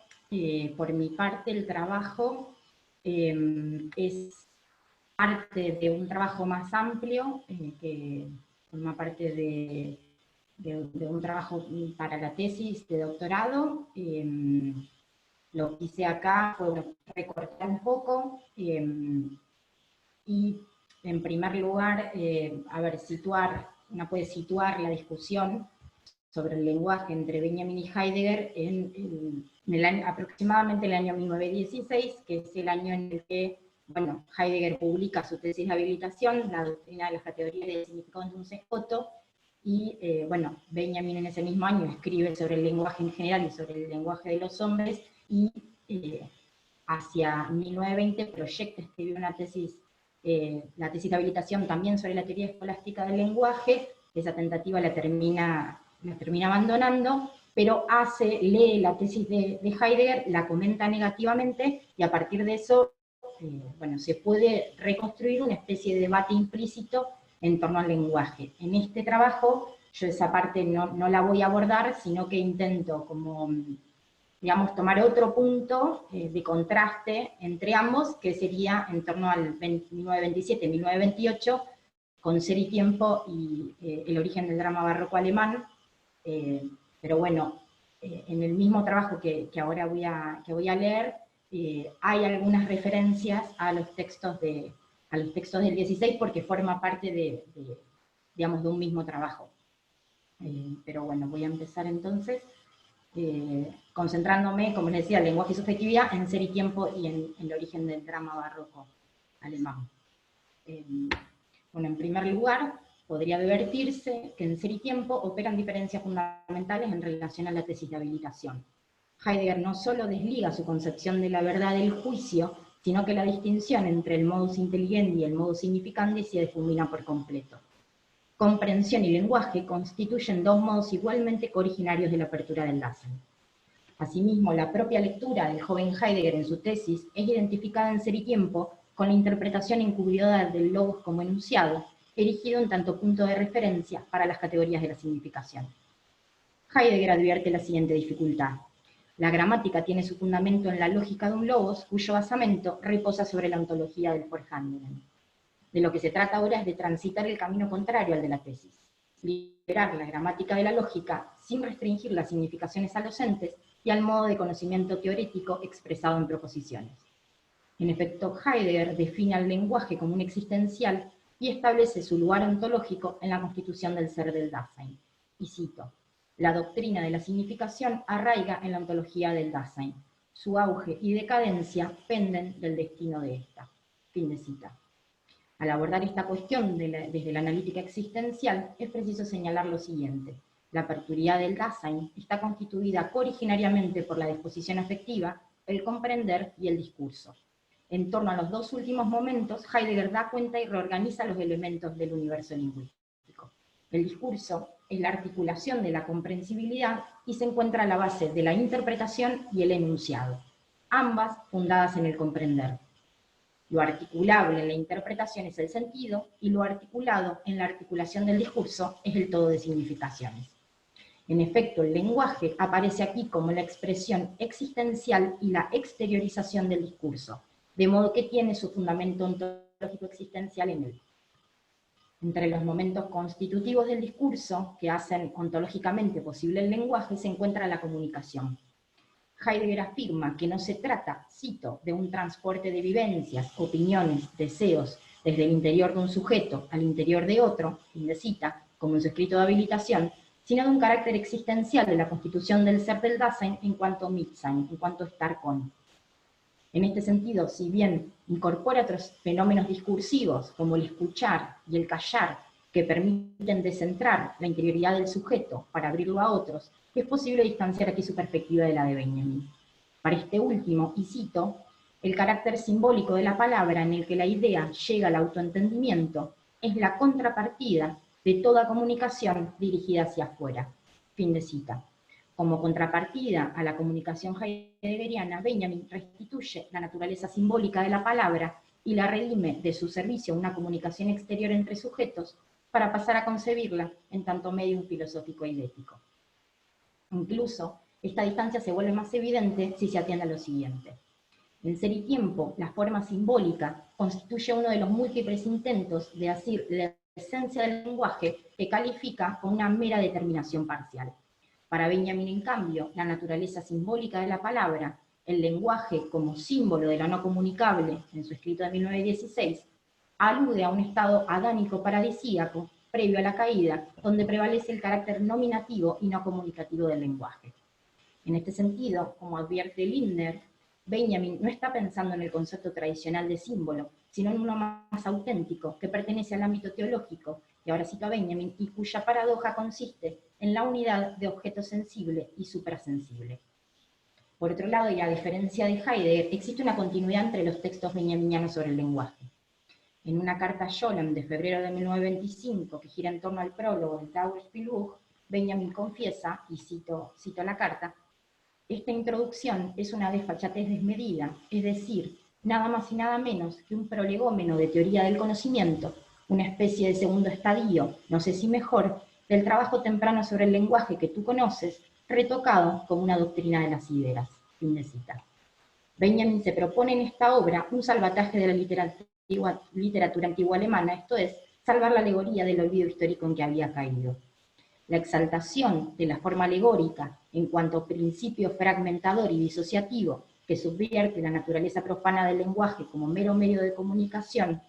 Speaker 1: Por mi parte, el trabajo es parte de un trabajo más amplio, que forma parte de un trabajo para la tesis de doctorado. Lo que hice acá fue recortar un poco, y en primer lugar, uno puede situar la discusión sobre el lenguaje entre Benjamin y Heidegger en aproximadamente el año 1916, que es el año en el que Heidegger publica su tesis de habilitación, la doctrina de las categorías de significado de un sejoto, y Benjamin en ese mismo año escribe sobre el lenguaje en general y sobre el lenguaje de los hombres, y hacia 1920 proyecta escribir una tesis, la tesis de habilitación también sobre la teoría escolástica del lenguaje. Esa tentativa la termina abandonando, pero lee la tesis de Heidegger, la comenta negativamente, y a partir de eso se puede reconstruir una especie de debate implícito en torno al lenguaje. En este trabajo yo esa parte no la voy a abordar, sino que intento como, digamos, tomar otro punto de contraste entre ambos, que sería en torno al 1927-1928, con Ser y Tiempo y el origen del drama barroco alemán. Pero bueno, en el mismo trabajo que ahora voy a leer, hay algunas referencias a los textos del 16, porque forma parte digamos, de un mismo trabajo. Pero bueno, voy a empezar entonces, concentrándome, como les decía, lenguaje y subjetividad, en Ser y Tiempo y en el origen del drama barroco alemán. En primer lugar, podría advertirse que en Ser y Tiempo operan diferencias fundamentales en relación a la tesis de habilitación. Heidegger no solo desliga su concepción de la verdad del juicio, sino que la distinción entre el modus intelligendi y el modus significandi se difumina por completo. Comprensión y lenguaje constituyen dos modos igualmente cooriginarios de la apertura del Dasein. Asimismo, la propia lectura del joven Heidegger en su tesis es identificada en Ser y Tiempo con la interpretación encubierta del logos como enunciado, erigido en tanto punto de referencia para las categorías de la significación. Heidegger advierte la siguiente dificultad. La gramática tiene su fundamento en la lógica de un logos, cuyo basamento reposa sobre la ontología del Vorhandenen. De lo que se trata ahora es de transitar el camino contrario al de la tesis, liberar la gramática de la lógica sin restringir las significaciones a los entes y al modo de conocimiento teorético expresado en proposiciones. En efecto, Heidegger define al lenguaje como un existencial y establece su lugar ontológico en la constitución del ser del Dasein. Y cito: la doctrina de la significación arraiga en la ontología del Dasein. Su auge y decadencia penden del destino de esta. Fin de cita. Al abordar esta cuestión desde la analítica existencial, es preciso señalar lo siguiente. La apertura del Dasein está constituida originariamente por la disposición afectiva, el comprender y el discurso. En torno a los dos últimos momentos, Heidegger da cuenta y reorganiza los elementos del universo lingüístico. El discurso es la articulación de la comprensibilidad y se encuentra a la base de la interpretación y el enunciado, ambas fundadas en el comprender. Lo articulable en la interpretación es el sentido, y lo articulado en la articulación del discurso es el todo de significaciones. En efecto, el lenguaje aparece aquí como la expresión existencial y la exteriorización del discurso, de modo que tiene su fundamento ontológico existencial en él. Entre los momentos constitutivos del discurso, que hacen ontológicamente posible el lenguaje, se encuentra la comunicación. Heidegger afirma que no se trata, cito, de un transporte de vivencias, opiniones, deseos, desde el interior de un sujeto al interior de otro, fin de cita, como en su escrito de habilitación, sino de un carácter existencial de la constitución del ser del Dasein en cuanto Mitsein, en cuanto estar con. En este sentido, si bien incorpora otros fenómenos discursivos, como el escuchar y el callar, que permiten descentrar la interioridad del sujeto para abrirlo a otros, es posible distanciar aquí su perspectiva de la de Benjamin. Para este último, y cito, el carácter simbólico de la palabra en el que la idea llega al autoentendimiento es la contrapartida de toda comunicación dirigida hacia afuera. Fin de cita. Como contrapartida a la comunicación heideggeriana, Benjamin restituye la naturaleza simbólica de la palabra y la redime de su servicio a una comunicación exterior entre sujetos para pasar a concebirla en tanto medium filosófico y ético. Incluso, esta distancia se vuelve más evidente si se atiende a lo siguiente. En Ser y Tiempo, la forma simbólica constituye uno de los múltiples intentos de decir la esencia del lenguaje que califica con una mera determinación parcial. Para Benjamin, en cambio, la naturaleza simbólica de la palabra, el lenguaje como símbolo de lo no comunicable, en su escrito de 1916, alude a un estado adánico paradisíaco previo a la caída, donde prevalece el carácter nominativo y no comunicativo del lenguaje. En este sentido, como advierte Lindner, Benjamin no está pensando en el concepto tradicional de símbolo, sino en uno más auténtico, que pertenece al ámbito teológico, y ahora cito a Benjamin, y cuya paradoja consiste en la unidad de objeto sensible y suprasensible. Por otro lado, y a diferencia de Heidegger, existe una continuidad entre los textos benjaminianos sobre el lenguaje. En una carta a Scholem de febrero de 1925, que gira en torno al prólogo del Trauerspielbuch, Benjamin confiesa, y cito la carta, esta introducción es una desfachatez desmedida, es decir, nada más y nada menos que un prolegómeno de teoría del conocimiento, una especie de segundo estadio, no sé si mejor, del trabajo temprano sobre el lenguaje que tú conoces, retocado como una doctrina de las ideas. Fin de cita. Benjamin se propone en esta obra un salvataje de la literatura antigua alemana, esto es, salvar la alegoría del olvido histórico en que había caído. La exaltación de la forma alegórica en cuanto principio fragmentador y disociativo que subvierte la naturaleza profana del lenguaje como mero medio de comunicación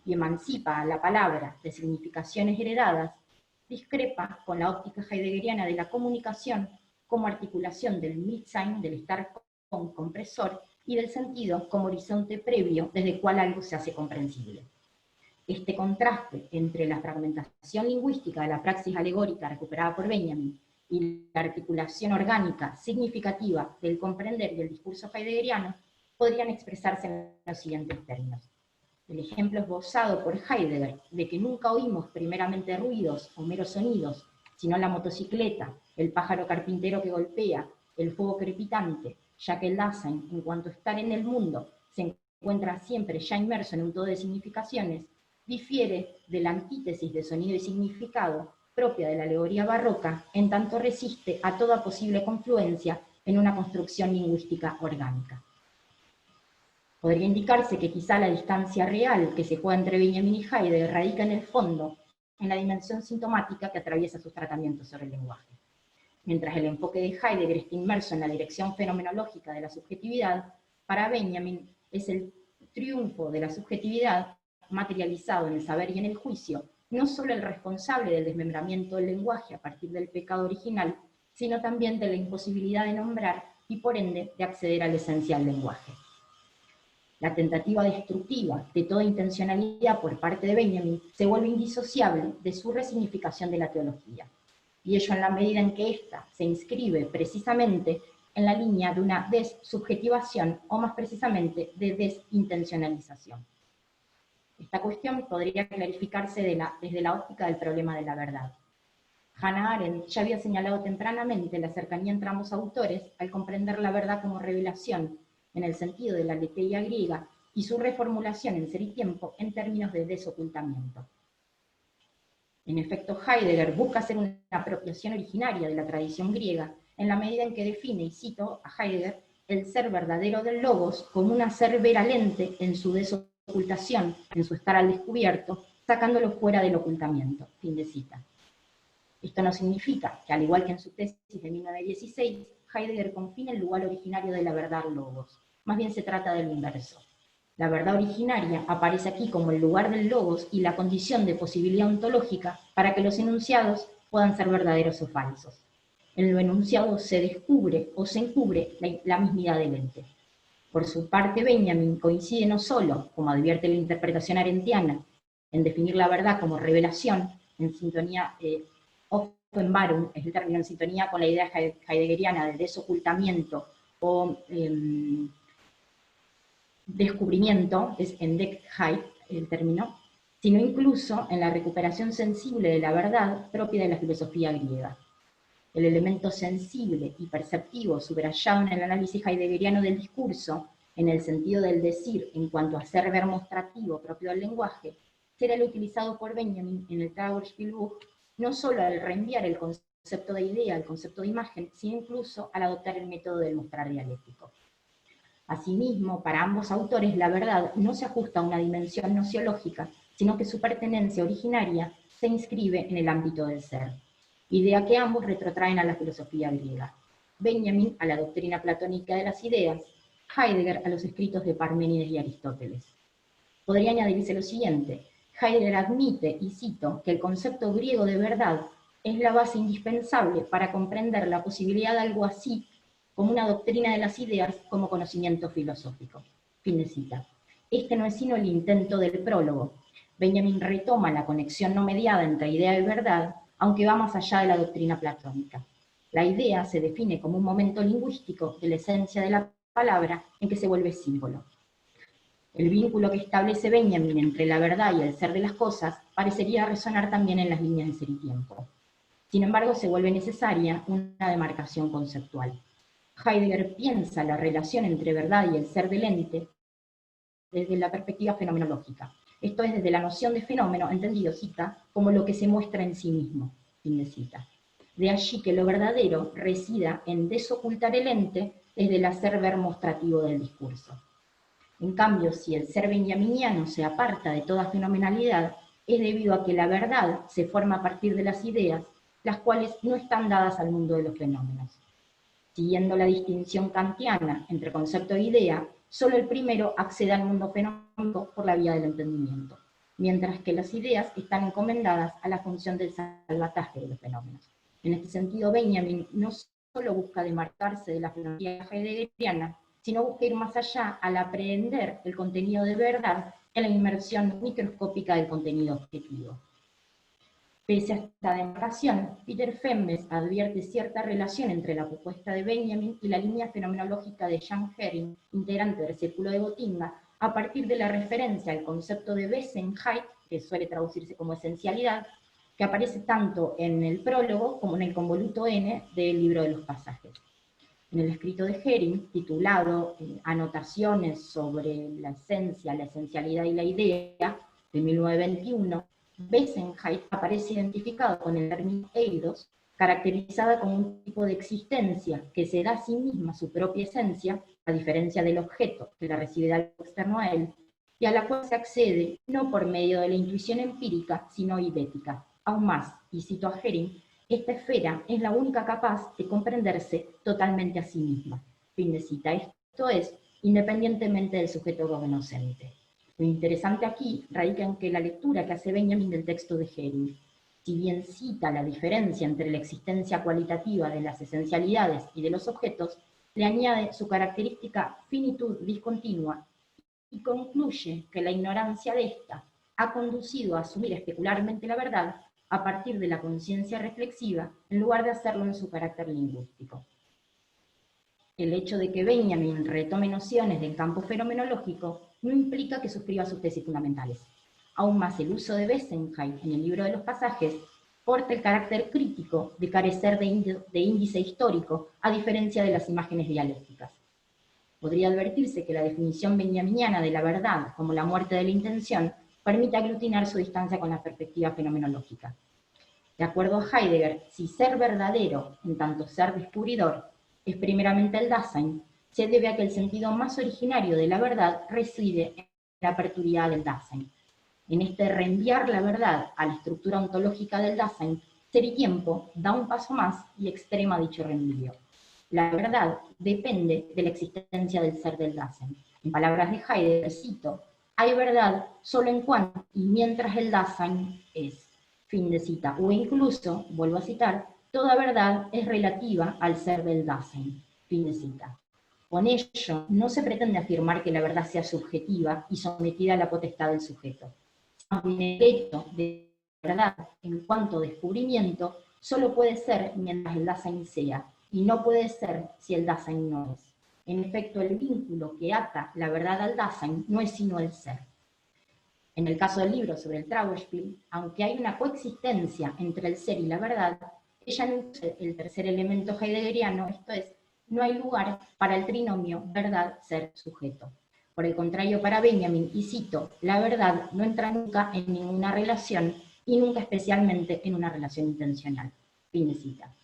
Speaker 1: y emancipa a la palabra de significaciones heredadas, discrepa con la óptica heideggeriana de la comunicación como articulación del Mitsein, del estar compresor, y del sentido como horizonte previo desde el cual algo se hace comprensible. Este contraste entre la fragmentación lingüística de la praxis alegórica recuperada por Benjamin y la articulación orgánica significativa del comprender y el discurso heideggeriano podrían expresarse en los siguientes términos. El ejemplo esbozado por Heidegger de que nunca oímos primeramente ruidos o meros sonidos, sino la motocicleta, el pájaro carpintero que golpea, el fuego crepitante, ya que el Dasein, en cuanto a estar en el mundo, se encuentra siempre ya inmerso en un todo de significaciones, difiere de la antítesis de sonido y significado propia de la alegoría barroca, en tanto resiste a toda posible confluencia en una construcción lingüística orgánica. Podría indicarse que quizá la distancia real que se juega entre Benjamin y Heidegger radica en el fondo, en la dimensión sintomática que atraviesa sus tratamientos sobre el lenguaje. Mientras el enfoque de Heidegger está inmerso en la dirección fenomenológica de la subjetividad, para Benjamin es el triunfo de la subjetividad materializado en el saber y en el juicio, no solo el responsable del desmembramiento del lenguaje a partir del pecado original, sino también de la imposibilidad de nombrar y por ende de acceder a la esencia del lenguaje. La tentativa destructiva de toda intencionalidad por parte de Benjamin se vuelve indisociable de su resignificación de la teología, y ello en la medida en que ésta se inscribe precisamente en la línea de una dessubjetivación, o más precisamente de desintencionalización. Esta cuestión podría clarificarse desde la óptica del problema de la verdad. Hannah Arendt ya había señalado tempranamente la cercanía entre ambos autores al comprender la verdad como revelación, en el sentido de la aletheia griega, y su reformulación en Ser y Tiempo en términos de desocultamiento. En efecto, Heidegger busca hacer una apropiación originaria de la tradición griega, en la medida en que define, y cito a Heidegger, el ser verdadero del logos como un ser veralente en su desocultación, en su estar al descubierto, sacándolo fuera del ocultamiento. Fin de cita. Esto no significa que, al igual que en su tesis de 1916, Heidegger confine el lugar originario de la verdad logos. Más bien se trata del inverso. La verdad originaria aparece aquí como el lugar del logos y la condición de posibilidad ontológica para que los enunciados puedan ser verdaderos o falsos. En lo enunciado se descubre o se encubre la mismidad del ente. Por su parte, Benjamin coincide no solo, como advierte la interpretación arendtiana, en definir la verdad como revelación, en sintonía, Offenbarung es el término, en sintonía con la idea heideggeriana de desocultamiento o descubrimiento, es Entdeckheit el término, sino incluso en la recuperación sensible de la verdad propia de la filosofía griega. El elemento sensible y perceptivo subrayado en el análisis heideggeriano del discurso, en el sentido del decir en cuanto a ser demostrativo propio del lenguaje, será el utilizado por Benjamin en el Trauerspielbuch, no solo al reenviar el concepto de idea al concepto de imagen, sino incluso al adoptar el método del mostrar dialéctico. Asimismo, para ambos autores, la verdad no se ajusta a una dimensión nociológica, sino que su pertenencia originaria se inscribe en el ámbito del ser, idea que ambos retrotraen a la filosofía griega. Benjamin a la doctrina platónica de las ideas, Heidegger a los escritos de Parménides y Aristóteles. Podría añadirse lo siguiente: Heidegger admite, y cito, que el concepto griego de verdad es la base indispensable para comprender la posibilidad de algo así como una doctrina de las ideas como conocimiento filosófico. Fin de cita. Este no es sino el intento del prólogo. Benjamin retoma la conexión no mediada entre idea y verdad, aunque va más allá de la doctrina platónica. La idea se define como un momento lingüístico de la esencia de la palabra en que se vuelve símbolo. El vínculo que establece Benjamin entre la verdad y el ser de las cosas parecería resonar también en las líneas de Ser y Tiempo. Sin embargo, se vuelve necesaria una demarcación conceptual. Heidegger piensa la relación entre verdad y el ser del ente desde la perspectiva fenomenológica. Esto es, desde la noción de fenómeno, entendido, cita, como lo que se muestra en sí mismo, fin de cita. De allí que lo verdadero resida en desocultar el ente desde el hacer ver mostrativo del discurso. En cambio, si el ser benjaminiano se aparta de toda fenomenalidad, es debido a que la verdad se forma a partir de las ideas, las cuales no están dadas al mundo de los fenómenos. Siguiendo la distinción kantiana entre concepto e idea, solo el primero accede al mundo fenómeno por la vía del entendimiento, mientras que las ideas están encomendadas a la función del salvataje de los fenómenos. En este sentido, Benjamin no solo busca demarcarse de la filosofía heideggeriana, sino busca ir más allá al aprehender el contenido de verdad en la inmersión microscópica del contenido objetivo. Pese a esta demarcación, Peter Femmes advierte cierta relación entre la propuesta de Benjamin y la línea fenomenológica de Jan Hering, integrante del Círculo de Gotinga, a partir de la referencia al concepto de Wesenheit, que suele traducirse como esencialidad, que aparece tanto en el prólogo como en el convoluto N del libro de los pasajes. En el escrito de Hering, titulado Anotaciones sobre la esencia, la esencialidad y la idea, de 1921, Wesenheit aparece identificado con el término eidos, caracterizada como un tipo de existencia que se da a sí misma su propia esencia, a diferencia del objeto que la recibe de algo externo a él, y a la cual se accede no por medio de la intuición empírica, sino idética. Aún más, y cito a Hering, esta esfera es la única capaz de comprenderse totalmente a sí misma. Fin de cita. Esto es, independientemente del sujeto cognoscente. Lo interesante aquí radica en que la lectura que hace Benjamin del texto de Hering, si bien cita la diferencia entre la existencia cualitativa de las esencialidades y de los objetos, le añade su característica finitud discontinua y concluye que la ignorancia de esta ha conducido a asumir especularmente la verdad a partir de la conciencia reflexiva, en lugar de hacerlo en su carácter lingüístico. El hecho de que Benjamin retome nociones del campo fenomenológico no implica que suscriba sus tesis fundamentales. Aún más, el uso de Wesenheit en el libro de los pasajes porta el carácter crítico de carecer de índice histórico, a diferencia de las imágenes dialécticas. Podría advertirse que la definición benjaminiana de la verdad como la muerte de la intención permite aglutinar su distancia con la perspectiva fenomenológica. De acuerdo a Heidegger, si ser verdadero, en tanto ser descubridor, es primeramente el Dasein, se debe a que el sentido más originario de la verdad reside en la aperturidad del Dasein. En este reenviar la verdad a la estructura ontológica del Dasein, Ser y Tiempo da un paso más y extrema dicho reenvío. La verdad depende de la existencia del ser del Dasein. En palabras de Heidegger, cito, hay verdad solo en cuanto y mientras el Dasein es. Fin de cita. O incluso, vuelvo a citar, toda verdad es relativa al ser del Dasein. Fin de cita. Con ello, no se pretende afirmar que la verdad sea subjetiva y sometida a la potestad del sujeto. El hecho de verdad en cuanto descubrimiento solo puede ser mientras el Dasein sea, y no puede ser si el Dasein no es. En efecto, el vínculo que ata la verdad al Dasein no es sino el ser. En el caso del libro sobre el Trauerspiel, aunque hay una coexistencia entre el ser y la verdad, ella no incluye el tercer elemento heideggeriano, esto es, no hay lugar para el trinomio verdad-ser-sujeto. Por el contrario, para Benjamin, y cito, la verdad no entra nunca en ninguna relación y nunca especialmente en una relación intencional. Fin de cita.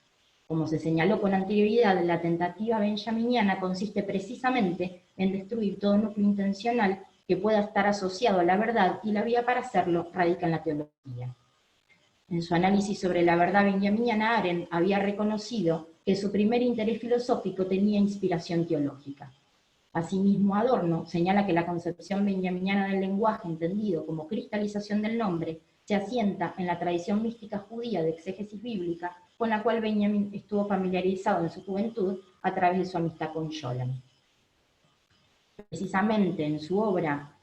Speaker 1: Como se señaló con anterioridad, la tentativa benjaminiana consiste precisamente en destruir todo núcleo intencional que pueda estar asociado a la verdad, y la vía para hacerlo radica en la teología. En su análisis sobre la verdad benjaminiana, Arendt había reconocido que su primer interés filosófico tenía inspiración teológica. Asimismo, Adorno señala que la concepción benjaminiana del lenguaje, entendido como cristalización del nombre, se asienta en la tradición mística judía de exégesis bíblica, con la cual Benjamin estuvo familiarizado en su juventud a través de su amistad con Scholem. Precisamente en su obra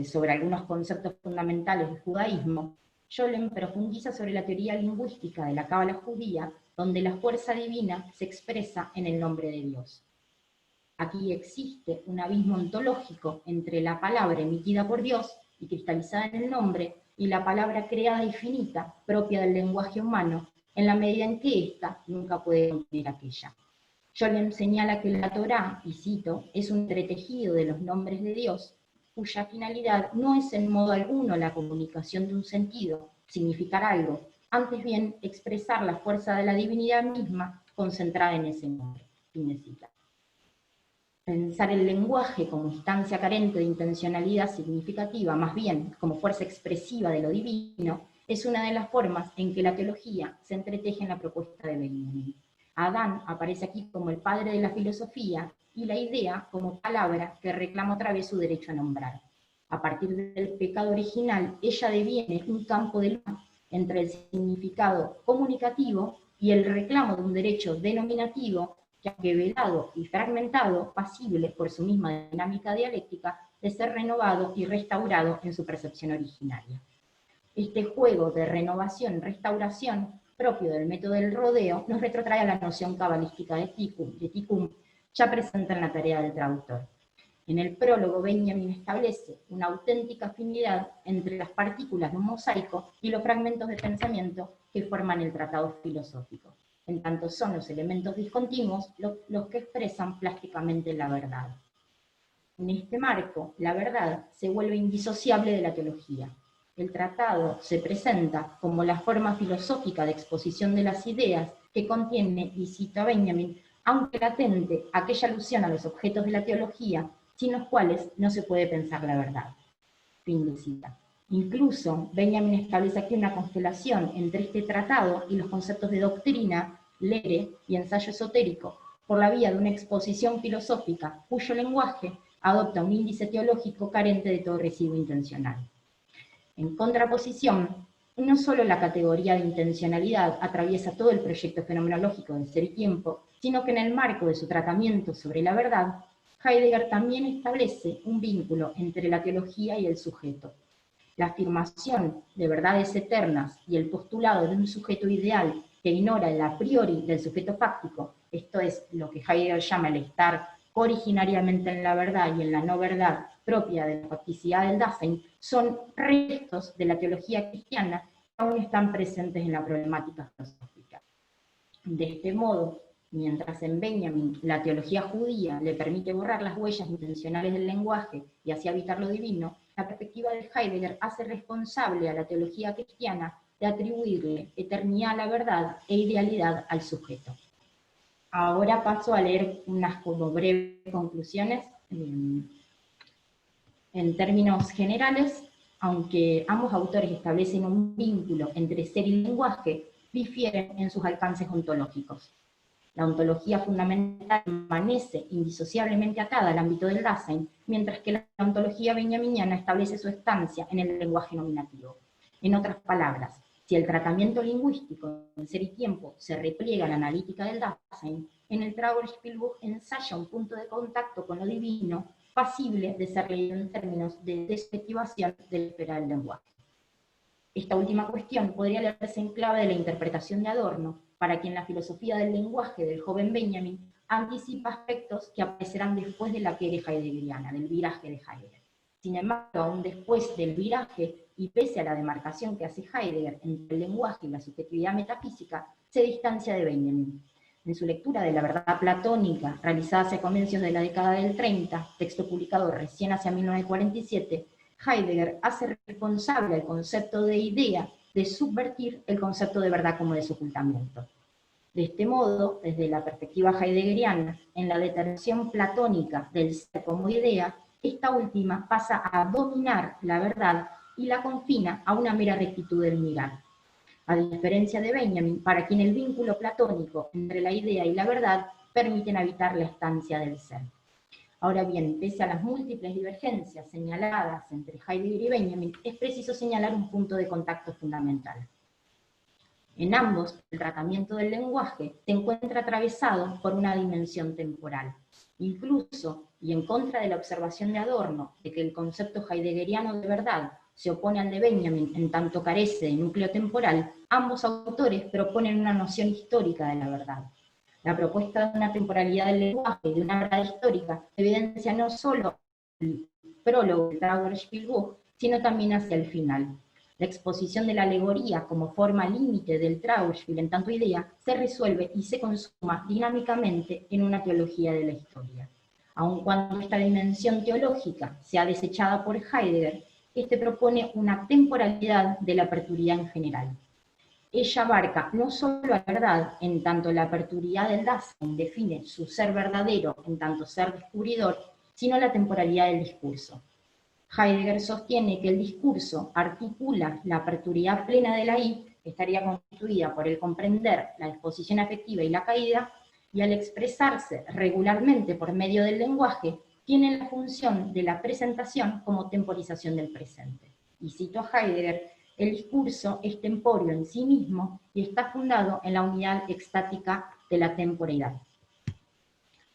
Speaker 1: sobre algunos conceptos fundamentales del judaísmo, Scholem profundiza sobre la teoría lingüística de la cábala judía, donde la fuerza divina se expresa en el nombre de Dios. Aquí existe un abismo ontológico entre la palabra emitida por Dios y cristalizada en el nombre, y la palabra creada y finita, propia del lenguaje humano, en la medida en que ésta nunca puede contener aquella. Scholem señala que la Torá, y cito, es un entretejido de los nombres de Dios, cuya finalidad no es en modo alguno la comunicación de un sentido, significar algo, antes bien expresar la fuerza de la divinidad misma concentrada en ese nombre. Fin de cita. Pensar el lenguaje como instancia carente de intencionalidad significativa, más bien como fuerza expresiva de lo divino, es una de las formas en que la teología se entreteje en la propuesta de Benjamin. Adán aparece aquí como el padre de la filosofía y la idea como palabra que reclama otra vez su derecho a nombrar. A partir del pecado original, ella deviene un campo de lucha entre el significado comunicativo y el reclamo de un derecho denominativo que, aunque velado y fragmentado, pasible por su misma dinámica dialéctica, de ser renovado y restaurado en su percepción originaria. Este juego de renovación-restauración, propio del método del rodeo, nos retrotrae a la noción cabalística de Tikkun, ya presente en la tarea del traductor. En el prólogo, Benjamin establece una auténtica afinidad entre las partículas de un mosaico y los fragmentos de pensamiento que forman el tratado filosófico. En tanto son los elementos discontinuos los que expresan plásticamente la verdad. En este marco, la verdad se vuelve indisociable de la teología. El tratado se presenta como la forma filosófica de exposición de las ideas que contiene, y cito a Benjamin, aunque latente, aquella alusión a los objetos de la teología, sin los cuales no se puede pensar la verdad. Fin de cita. Incluso, Benjamin establece aquí una constelación entre este tratado y los conceptos de doctrina, lere y ensayo esotérico, por la vía de una exposición filosófica cuyo lenguaje adopta un índice teológico carente de todo residuo intencional. En contraposición, no solo la categoría de intencionalidad atraviesa todo el proyecto fenomenológico de Ser y Tiempo, sino que en el marco de su tratamiento sobre la verdad, Heidegger también establece un vínculo entre la teología y el sujeto. La afirmación de verdades eternas y el postulado de un sujeto ideal que ignora el a priori del sujeto fáctico, esto es lo que Heidegger llama el estar originariamente en la verdad y en la no verdad propia de la facticidad del Dasein, son restos de la teología cristiana que aún están presentes en la problemática filosófica. De este modo, mientras en Benjamin la teología judía le permite borrar las huellas intencionales del lenguaje y así habitar lo divino, la perspectiva de Heidegger hace responsable a la teología cristiana de atribuirle eternidad a la verdad e idealidad al sujeto. Ahora paso a leer unas como breves conclusiones. En términos generales, aunque ambos autores establecen un vínculo entre ser y lenguaje, difieren en sus alcances ontológicos. La ontología fundamental permanece indisociablemente atada al ámbito del Dasein, mientras que la ontología benjaminiana establece su estancia en el lenguaje nominativo. En otras palabras, si el tratamiento lingüístico en Ser y Tiempo se repliega a la analítica del Dasein, en el Trauerspielbuch ensaya un punto de contacto con lo divino pasible de ser leído en términos de desubjetivación de la esfera del lenguaje. Esta última cuestión podría leerse en clave de la interpretación de Adorno, para quien la filosofía del lenguaje del joven Benjamin anticipa aspectos que aparecerán después de la quiere heideggeriana, del viraje de Heidegger. Sin embargo, aún después del viraje, y pese a la demarcación que hace Heidegger entre el lenguaje y la subjetividad metafísica, se distancia de Benjamin. En su lectura de la verdad platónica, realizada hacia comienzos de la década del 30, texto publicado recién hacia 1947, Heidegger hace responsable al concepto de idea de subvertir el concepto de verdad como desocultamiento. De este modo, desde la perspectiva heideggeriana, en la determinación platónica del ser como idea, esta última pasa a dominar la verdad y la confina a una mera rectitud del mirar. A diferencia de Benjamin, para quien el vínculo platónico entre la idea y la verdad permiten habitar la estancia del ser. Ahora bien, pese a las múltiples divergencias señaladas entre Heidegger y Benjamin, es preciso señalar un punto de contacto fundamental. En ambos, el tratamiento del lenguaje se encuentra atravesado por una dimensión temporal. Incluso, y en contra de la observación de Adorno, de que el concepto heideggeriano de verdad se opone al de Benjamin en tanto carece de núcleo temporal, ambos autores proponen una noción histórica de la verdad. La propuesta de una temporalidad del lenguaje y de una verdad histórica evidencia no solo el prólogo del Trauerspielbuch, sino también hacia el final. La exposición de la alegoría como forma límite del Trauerspiel en tanto idea se resuelve y se consuma dinámicamente en una teología de la historia. Aun cuando esta dimensión teológica sea desechada por Heidegger, este propone una temporalidad de la aperturidad en general. Ella abarca no solo la verdad, en tanto la aperturidad del Dasein define su ser verdadero en tanto ser descubridor, sino la temporalidad del discurso. Heidegger sostiene que el discurso articula la aperturidad plena de la I, que estaría constituida por el comprender la disposición afectiva y la caída, y al expresarse regularmente por medio del lenguaje, tiene la función de la presentación como temporización del presente. Y cito a Heidegger: el discurso es temporio en sí mismo y está fundado en la unidad extática de la temporalidad.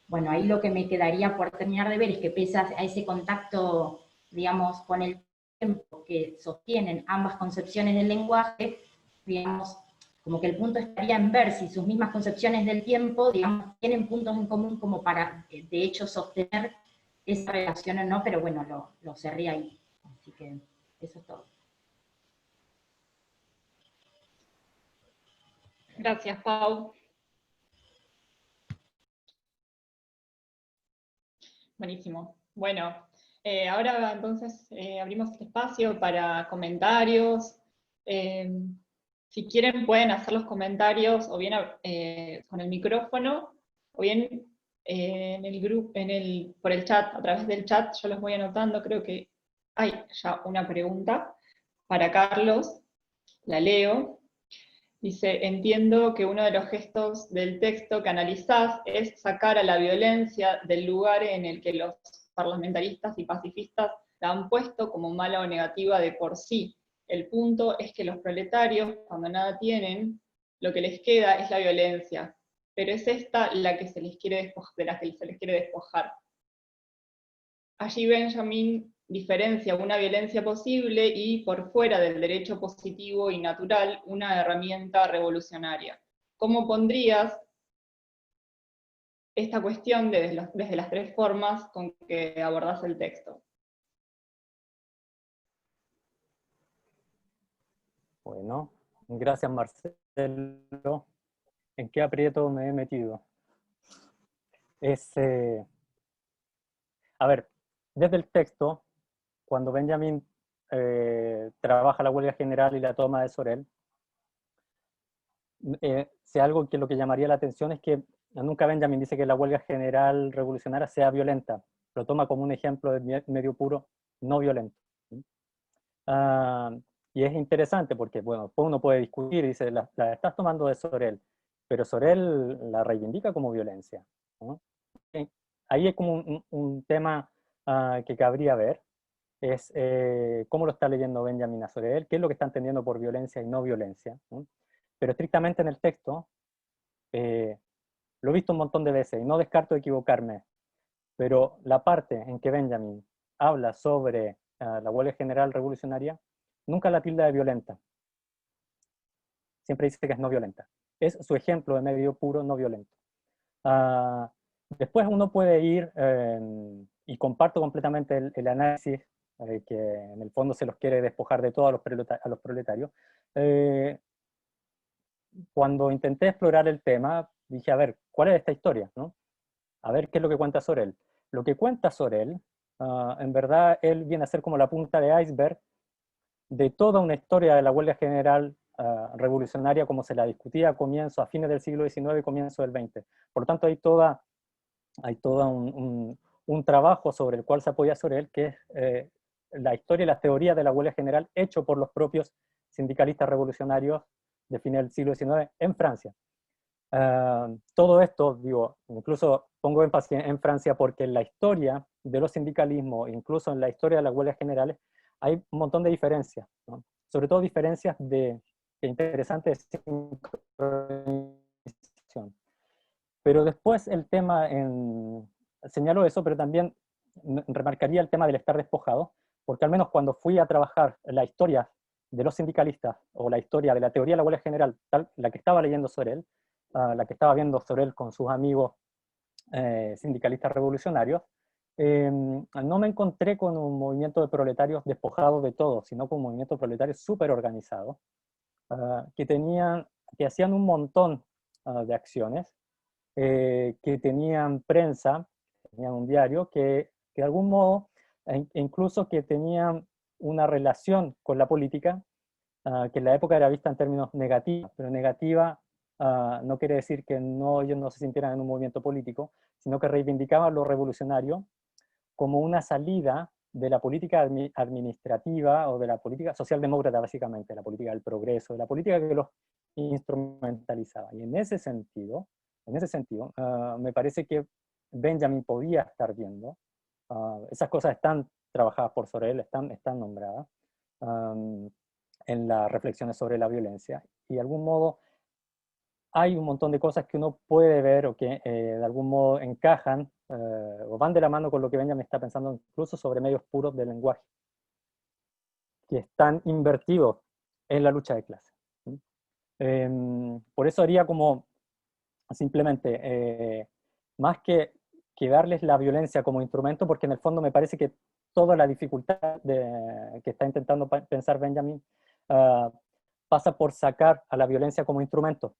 Speaker 1: Bueno, ahí lo que me quedaría por terminar de ver es que pese a ese contacto, digamos, con el tiempo que sostienen ambas concepciones del lenguaje, digamos, como que el punto estaría en ver si sus mismas concepciones del tiempo, digamos, tienen puntos en común como para, de hecho, sostener esa relación o no, pero bueno, lo cerré ahí. Así que eso es todo.
Speaker 2: Gracias, Pau. Buenísimo. Bueno, ahora entonces abrimos el espacio para comentarios. Si quieren pueden hacer los comentarios o bien con el micrófono o bien en el grupo, por el chat, a través del chat. Yo los voy anotando. Creo que hay ya una pregunta para Carlos. La leo. Dice: entiendo que uno de los gestos del texto que analizás es sacar a la violencia del lugar en el que los parlamentaristas y pacifistas la han puesto como mala o negativa de por sí. El punto es que los proletarios, cuando nada tienen, lo que les queda es la violencia, pero es esta la que se les quiere despojar, de la que se les quiere despojar. Allí Benjamin diferencia una violencia posible y, por fuera del derecho positivo y natural, una herramienta revolucionaria. ¿Cómo pondrías esta cuestión desde las tres formas con que abordás el texto?
Speaker 3: Bueno, gracias Marcelo. ¿En qué aprieto me he metido? A ver, desde el texto, cuando Benjamin trabaja la huelga general y la toma de Sorel, si algo que lo que llamaría la atención es que nunca Benjamin dice que la huelga general revolucionaria sea violenta, lo toma como un ejemplo de medio puro no violento. Y es interesante porque, bueno, uno puede discutir y dice, la estás tomando de Sorel, pero Sorel la reivindica como violencia, ¿no? Ahí es como un tema que cabría ver, es cómo lo está leyendo Benjamin a Sorel, qué es lo que está entendiendo por violencia y no violencia, ¿no? Pero estrictamente en el texto, lo he visto un montón de veces y no descarto equivocarme, pero la parte en que Benjamin habla sobre la huelga general revolucionaria, nunca la tilda de violenta. Siempre dice que es no violenta. Es su ejemplo de medio puro no violento. Después uno puede ir, y comparto completamente el análisis, que en el fondo se los quiere despojar de todo a los proletarios. Cuando intenté explorar el tema, dije, a ver, ¿cuál es esta historia, no? A ver qué es lo que cuenta Sorel. Lo que cuenta Sorel, en verdad, él viene a ser como la punta de iceberg de toda una historia de la huelga general revolucionaria como se la discutía a fines del siglo XIX y comienzo del XX. Por lo tanto, hay todo un trabajo sobre el cual se apoya Sorel, que es la historia y las teorías de la huelga general hecho por los propios sindicalistas revolucionarios de fines del siglo XIX en Francia. Todo esto, digo, incluso pongo énfasis en Francia porque en la historia de los sindicalismos, incluso en la historia de las huelgas generales, hay un montón de diferencias, ¿no? Sobre todo diferencias interesantes de sincronización. Pero después el tema, señalo eso, pero también remarcaría el tema del estar despojado, porque al menos cuando fui a trabajar la historia de los sindicalistas, o la historia de la teoría de la huelga general, la que estaba leyendo Sorel, la que estaba viendo Sorel con sus amigos sindicalistas revolucionarios, no me encontré con un movimiento de proletarios despojado de todo, sino con un movimiento de proletarios súper organizado, que hacían un montón de acciones, que tenían prensa, tenían un diario, que de algún modo, incluso que tenían una relación con la política, que en la época era vista en términos negativos, pero negativa no quiere decir que ellos no se sintieran en un movimiento político, sino que reivindicaban lo revolucionario como una salida de la política administrativa o de la política socialdemócrata, básicamente, la política del progreso, de la política que los instrumentalizaba. Y en ese sentido, me parece que Benjamin podía estar viendo, esas cosas están trabajadas por Sorel, están nombradas, en las reflexiones sobre la violencia, y de algún modo hay un montón de cosas que uno puede ver o que de algún modo encajan o van de la mano con lo que Benjamin está pensando, incluso sobre medios puros del lenguaje, que están invertidos en la lucha de clases. Por eso haría como simplemente, más que darles la violencia como instrumento, porque en el fondo me parece que toda la dificultad que está intentando pensar Benjamin pasa por sacar a la violencia como instrumento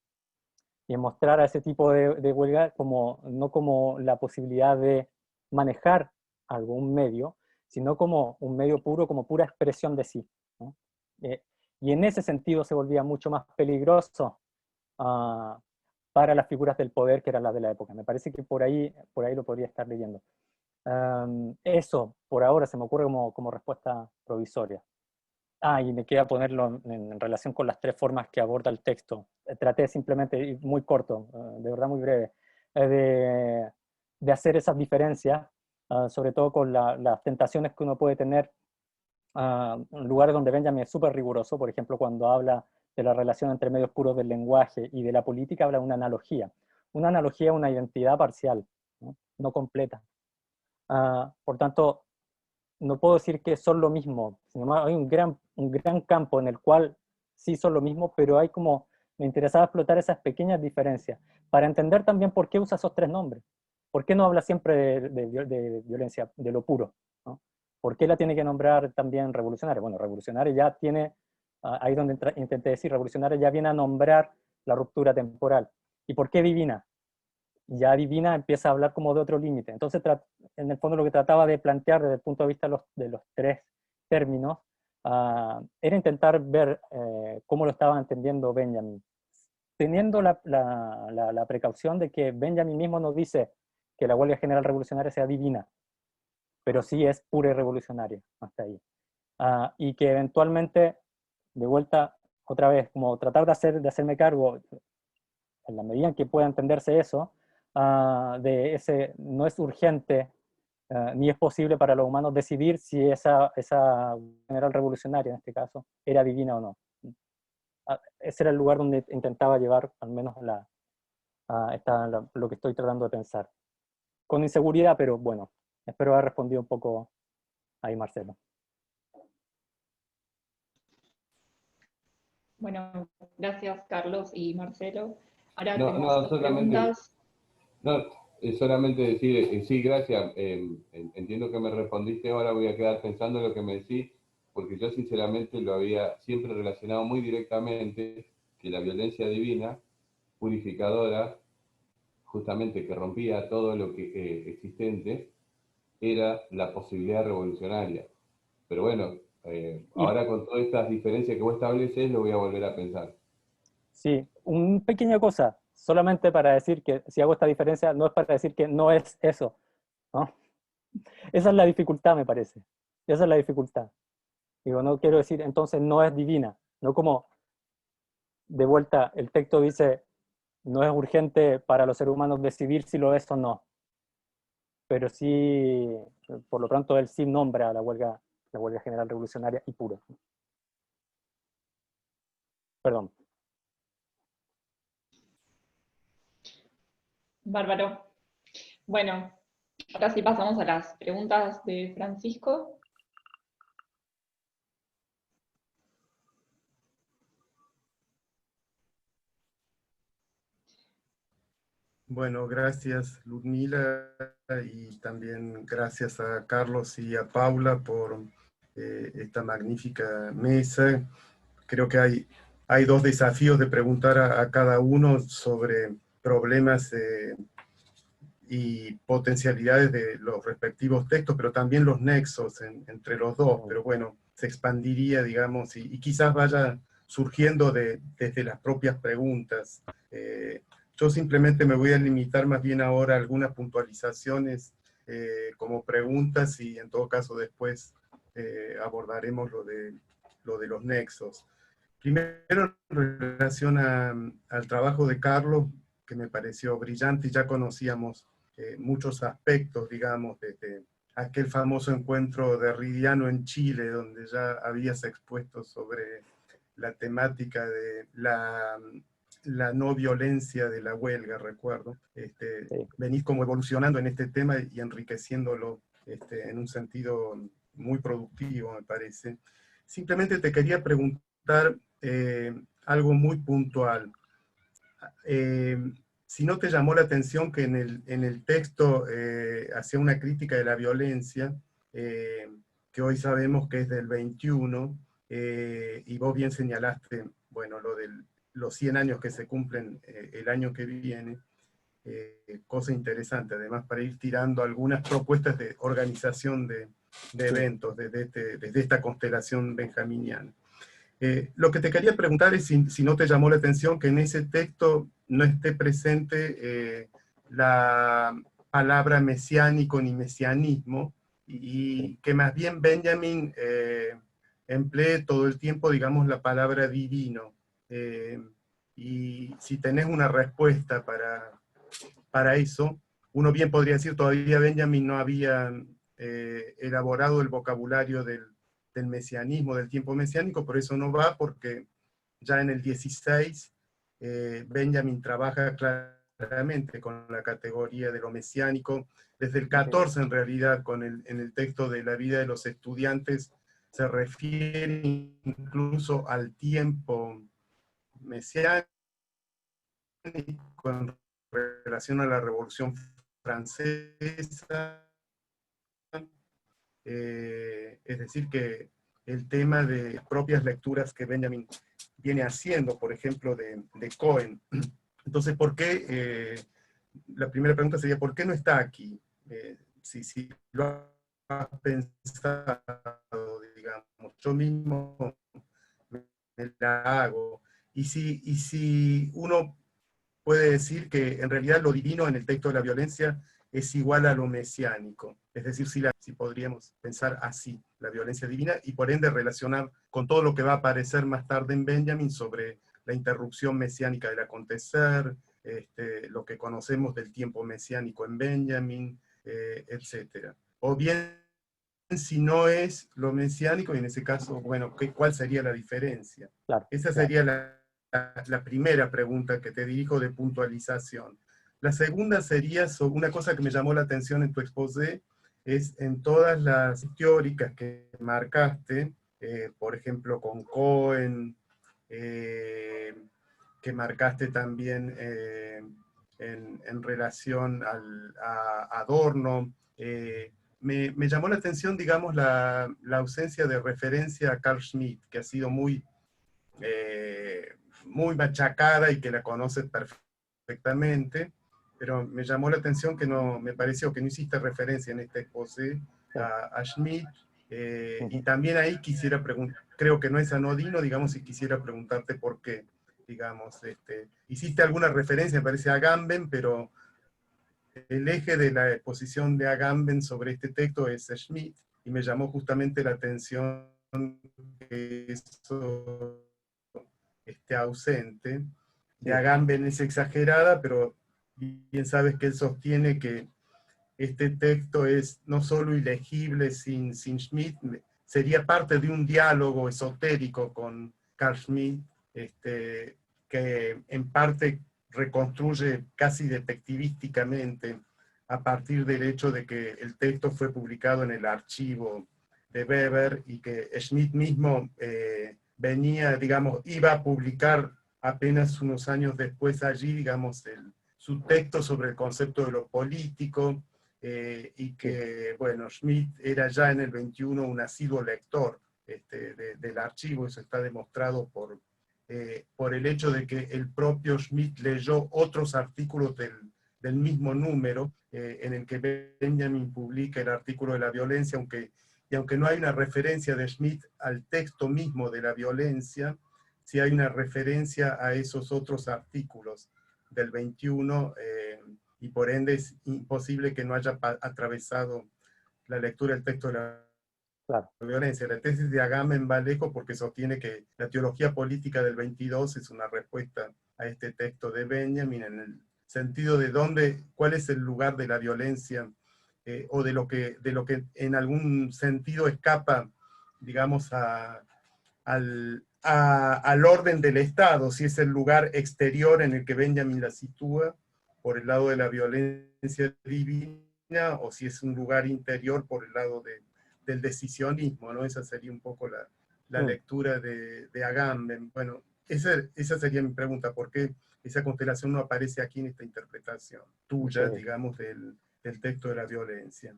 Speaker 3: y mostrar a ese tipo de huelga no como la posibilidad de manejar algún medio, sino como un medio puro, como pura expresión de sí, ¿no? Y en ese sentido se volvía mucho más peligroso para las figuras del poder que eran las de la época. Me parece que por ahí lo podría estar leyendo. Eso, por ahora, se me ocurre como respuesta provisoria. Y me queda ponerlo en relación con las tres formas que aborda el texto. Traté simplemente, muy corto, de verdad muy breve, de hacer esas diferencias, sobre todo con las tentaciones que uno puede tener en lugares donde Benjamin es súper riguroso. Por ejemplo, cuando habla de la relación entre medios puros del lenguaje y de la política, habla de una analogía. Una analogía a una identidad parcial, no completa. Por tanto, no puedo decir que son lo mismo, sino hay un gran campo en el cual sí son lo mismo, pero me interesaba explotar esas pequeñas diferencias, para entender también por qué usa esos tres nombres. ¿Por qué no habla siempre de violencia, de lo puro, ¿no? ¿Por qué la tiene que nombrar también revolucionaria? Bueno, revolucionaria ya tiene, ahí donde intenté decir, revolucionaria ya viene a nombrar la ruptura temporal. ¿Y por qué divina? Ya divina empieza a hablar como de otro límite. Entonces, en el fondo lo que trataba de plantear desde el punto de vista de los tres términos, era intentar ver cómo lo estaba entendiendo Benjamin, teniendo la precaución de que Benjamin mismo nos dice que la huelga general revolucionaria sea divina, pero sí es pura y revolucionaria, hasta ahí. Y que eventualmente, de vuelta, otra vez, como tratar de hacerme cargo, en la medida en que pueda entenderse eso, de ese no es urgente ni es posible para los humanos decidir si esa general revolucionaria, en este caso, era divina o no. Ese era el lugar donde intentaba llevar al menos lo que estoy tratando de pensar. Con inseguridad, pero bueno, espero haber respondido un poco ahí, Marcelo.
Speaker 2: Bueno, gracias Carlos y Marcelo. Ahora
Speaker 4: No,
Speaker 2: tenemos
Speaker 4: no,
Speaker 2: dos
Speaker 4: solamente,
Speaker 2: preguntas.
Speaker 4: no, solamente decir, sí, gracias, entiendo que me respondiste, ahora voy a quedar pensando en lo que me decís, porque yo sinceramente lo había siempre relacionado muy directamente, que la violencia divina, purificadora, justamente que rompía todo lo que existente, era la posibilidad revolucionaria. Pero bueno,
Speaker 3: Y
Speaker 4: ahora con todas estas diferencias que vos estableces, lo voy a volver a pensar.
Speaker 3: sí, una pequeña cosa, solamente para decir que si hago esta diferencia, no es para decir que no es eso, ¿no? Esa es la dificultad, me parece. Esa es la dificultad. Digo, no quiero decir entonces no es divina, no como de vuelta el texto dice, no es urgente para los seres humanos decidir si lo es o no, pero sí, por lo pronto él sí nombra la huelga general revolucionaria y pura. Perdón.
Speaker 2: Bárbaro. Bueno, ahora sí pasamos a las preguntas de Francisco.
Speaker 5: Bueno, gracias Ludmila y también gracias a Carlos y a Paula por esta magnífica mesa. Creo que hay dos desafíos de preguntar a cada uno sobre problemas y potencialidades de los respectivos textos, pero también los nexos entre los dos. Pero bueno, se expandiría, digamos, y quizás vaya surgiendo desde las propias preguntas. Yo simplemente me voy a limitar más bien ahora a algunas puntualizaciones como preguntas y en todo caso después abordaremos lo de los nexos. Primero, en relación al trabajo de Carlos, que me pareció brillante y ya conocíamos muchos aspectos, digamos, desde aquel famoso encuentro derridiano en Chile, donde ya habías expuesto sobre la temática de la no violencia de la huelga, recuerdo.
Speaker 3: Sí.
Speaker 5: Venís como evolucionando en este tema y enriqueciéndolo en un sentido muy productivo, me parece. Simplemente te quería preguntar algo muy puntual. Si no te llamó la atención que en el texto hacía una crítica de la violencia, que hoy sabemos que es del 21, y vos bien señalaste, bueno, lo de los 100 años que se cumplen el año que viene, cosa interesante, además, para ir tirando algunas propuestas de organización de eventos desde esta constelación benjaminiana. Lo que te quería preguntar es si no te llamó la atención que en ese texto no esté presente la palabra mesiánico ni mesianismo, y que más bien Benjamin emplee todo el tiempo, digamos, la palabra divino. Y si tenés una respuesta para eso, uno bien podría decir, todavía Benjamin no había elaborado el vocabulario del mesianismo, del tiempo mesiánico, por eso no va, porque ya en el 16 Benjamin trabaja claramente con la categoría de lo mesiánico, desde el 14 en realidad, en el texto de la vida de los estudiantes, se refiere incluso al tiempo mesiánico en relación a la Revolución Francesa, es decir, que el tema de propias lecturas que Benjamin viene haciendo, por ejemplo, de Cohen. Entonces, ¿por qué? La primera pregunta sería, ¿por qué no está aquí? Si lo has pensado, digamos, yo mismo me la hago. Y si uno puede decir que en realidad lo divino en el texto de la violencia es igual a lo mesiánico. Es decir, si podríamos pensar así, la violencia divina, y por ende relacionar con todo lo que va a aparecer más tarde en Benjamin sobre la interrupción mesiánica del acontecer, lo que conocemos del tiempo mesiánico en Benjamin, etc. O bien, si no es lo mesiánico, y en ese caso, bueno, ¿cuál sería la diferencia?
Speaker 3: Claro,
Speaker 5: Esa
Speaker 3: claro.
Speaker 5: sería la primera pregunta que te dirijo de puntualización. La segunda sería sobre una cosa que me llamó la atención en tu exposé, es en todas las teóricas que marcaste, por ejemplo con Cohen, que marcaste también en relación a Adorno. Me llamó la atención, digamos, la ausencia de referencia a Carl Schmitt, que ha sido muy machacada y que la conoce perfectamente, pero me llamó la atención que no, me pareció que no hiciste referencia en este exposé a Schmitt, y también ahí quisiera preguntar, creo que no es anodino, digamos, y quisiera preguntarte por qué, digamos, hiciste alguna referencia, me parece, a Agamben, pero el eje de la exposición de Agamben sobre este texto es Schmitt, y me llamó justamente la atención que eso esté ausente. De Agamben es exagerada, pero bien sabes que él sostiene que este texto es no solo ilegible sin Schmitt, sería parte de un diálogo esotérico con Carl Schmitt, que en parte reconstruye casi detectivísticamente a partir del hecho de que el texto fue publicado en el archivo de Weber y que Schmitt mismo venía, digamos, iba a publicar apenas unos años después allí, digamos, su texto sobre el concepto de lo político, y que, bueno, Schmitt era ya en el 21 un asiduo lector del archivo. Eso está demostrado por el hecho de que el propio Schmitt leyó otros artículos del mismo número, en el que Benjamin publica el artículo de la violencia, aunque no hay una referencia de Schmitt al texto mismo de la violencia, sí hay una referencia a esos otros artículos del 21, y por ende es imposible que no haya atravesado la lectura del texto de la violencia. La tesis de Agamben va lejos porque sostiene que la teología política del 22 es una respuesta a este texto de Benjamin, en el sentido de cuál es el lugar de la violencia, o de lo que en algún sentido escapa, digamos, al orden del Estado, si es el lugar exterior en el que Benjamin la sitúa, por el lado de la violencia divina, o si es un lugar interior por el lado del decisionismo, ¿no? Esa sería un poco la lectura de Agamben. Bueno, esa sería mi pregunta, ¿por qué esa constelación no aparece aquí en esta interpretación tuya, digamos, del texto de la violencia?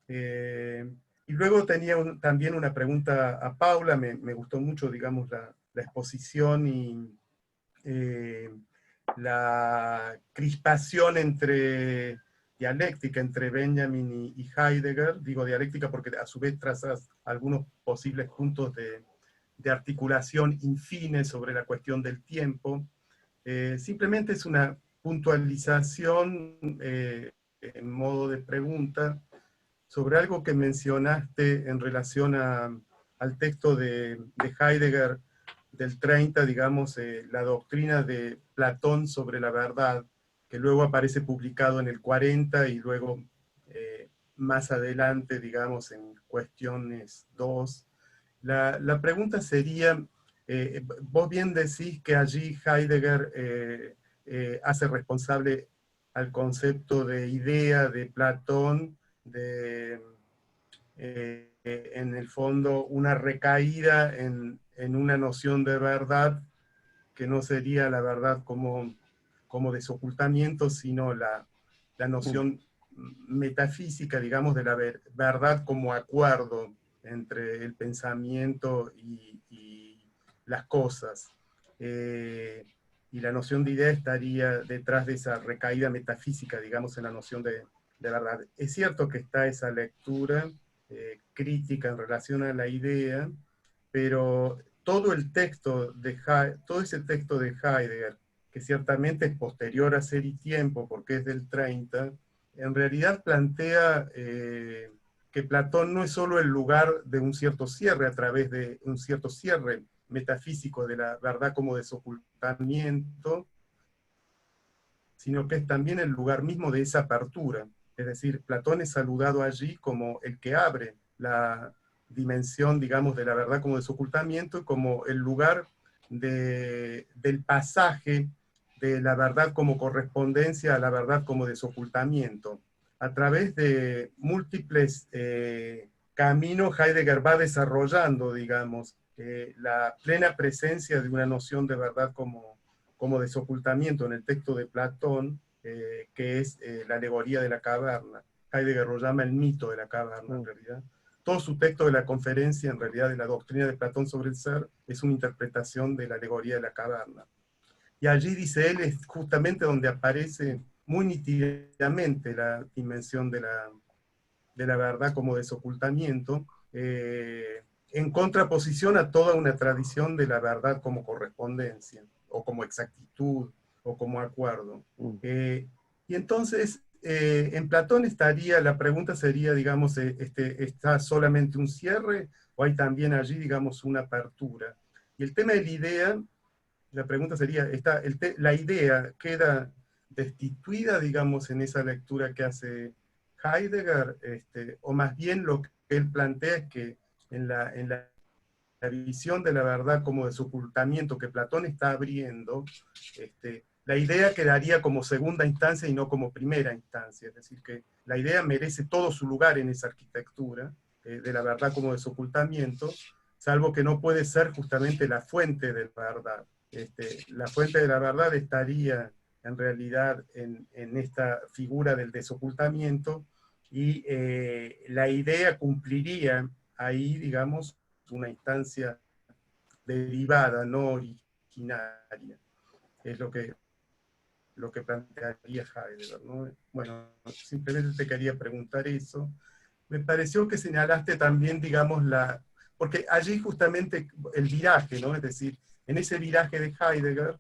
Speaker 5: Y luego tenía también una pregunta a Paula. Me gustó mucho, digamos, la exposición y la crispación dialéctica entre Benjamin y Heidegger. Digo dialéctica porque a su vez trazas algunos posibles puntos de articulación infines sobre la cuestión del tiempo. Simplemente es una puntualización en modo de pregunta sobre algo que mencionaste en relación al texto de Heidegger del 30, digamos, la doctrina de Platón sobre la verdad, que luego aparece publicado en el 40 y luego más adelante, digamos, en Cuestiones 2. La pregunta sería, vos bien decís que allí Heidegger hace responsable al concepto de idea de Platón, en el fondo una recaída en una noción de verdad que no sería la verdad como desocultamiento, sino la noción metafísica, digamos, de la verdad como acuerdo entre el pensamiento y las cosas. Y la noción de idea estaría detrás de esa recaída metafísica, digamos, en la noción de verdad. Es cierto que está esa lectura crítica en relación a la idea, pero todo ese texto de Heidegger, que ciertamente es posterior a Ser y Tiempo, porque es del 30, en realidad plantea que Platón no es solo el lugar de un cierto cierre, a través de un cierto cierre metafísico de la verdad como desocultamiento, sino que es también el lugar mismo de esa apertura. Es decir, Platón es saludado allí como el que abre la dimensión, digamos, de la verdad como desocultamiento, y como el lugar del pasaje de la verdad como correspondencia a la verdad como desocultamiento. A través de múltiples caminos, Heidegger va desarrollando, digamos, la plena presencia de una noción de verdad como desocultamiento en el texto de Platón, que es la alegoría de la caverna. Heidegger lo llama el mito de la caverna, en realidad. Todo su texto de la conferencia, en realidad, de la doctrina de Platón sobre el ser, es una interpretación de la alegoría de la caverna. Y allí, dice él, es justamente donde aparece muy nítidamente la dimensión de la verdad como desocultamiento, en contraposición a toda una tradición de la verdad como correspondencia, o como exactitud, o como acuerdo. Y entonces, en Platón estaría, la pregunta sería, digamos, ¿está solamente un cierre, o hay también allí, digamos, una apertura? Y el tema de la idea, la pregunta sería, ¿la idea queda destituida, digamos, en esa lectura que hace Heidegger, o más bien lo que él plantea es que la visión de la verdad como desocultamiento que Platón está abriendo, la idea quedaría como segunda instancia y no como primera instancia, es decir, que la idea merece todo su lugar en esa arquitectura de la verdad como desocultamiento, salvo que no puede ser justamente la fuente de la verdad. La fuente de la verdad estaría en realidad en esta figura del desocultamiento, y la idea cumpliría ahí, digamos, una instancia derivada, no originaria. Es lo que plantearía Heidegger, ¿no? Bueno, simplemente te quería preguntar eso. Me pareció que señalaste también, digamos, porque allí justamente el viraje, ¿no? Es decir, en ese viraje de Heidegger,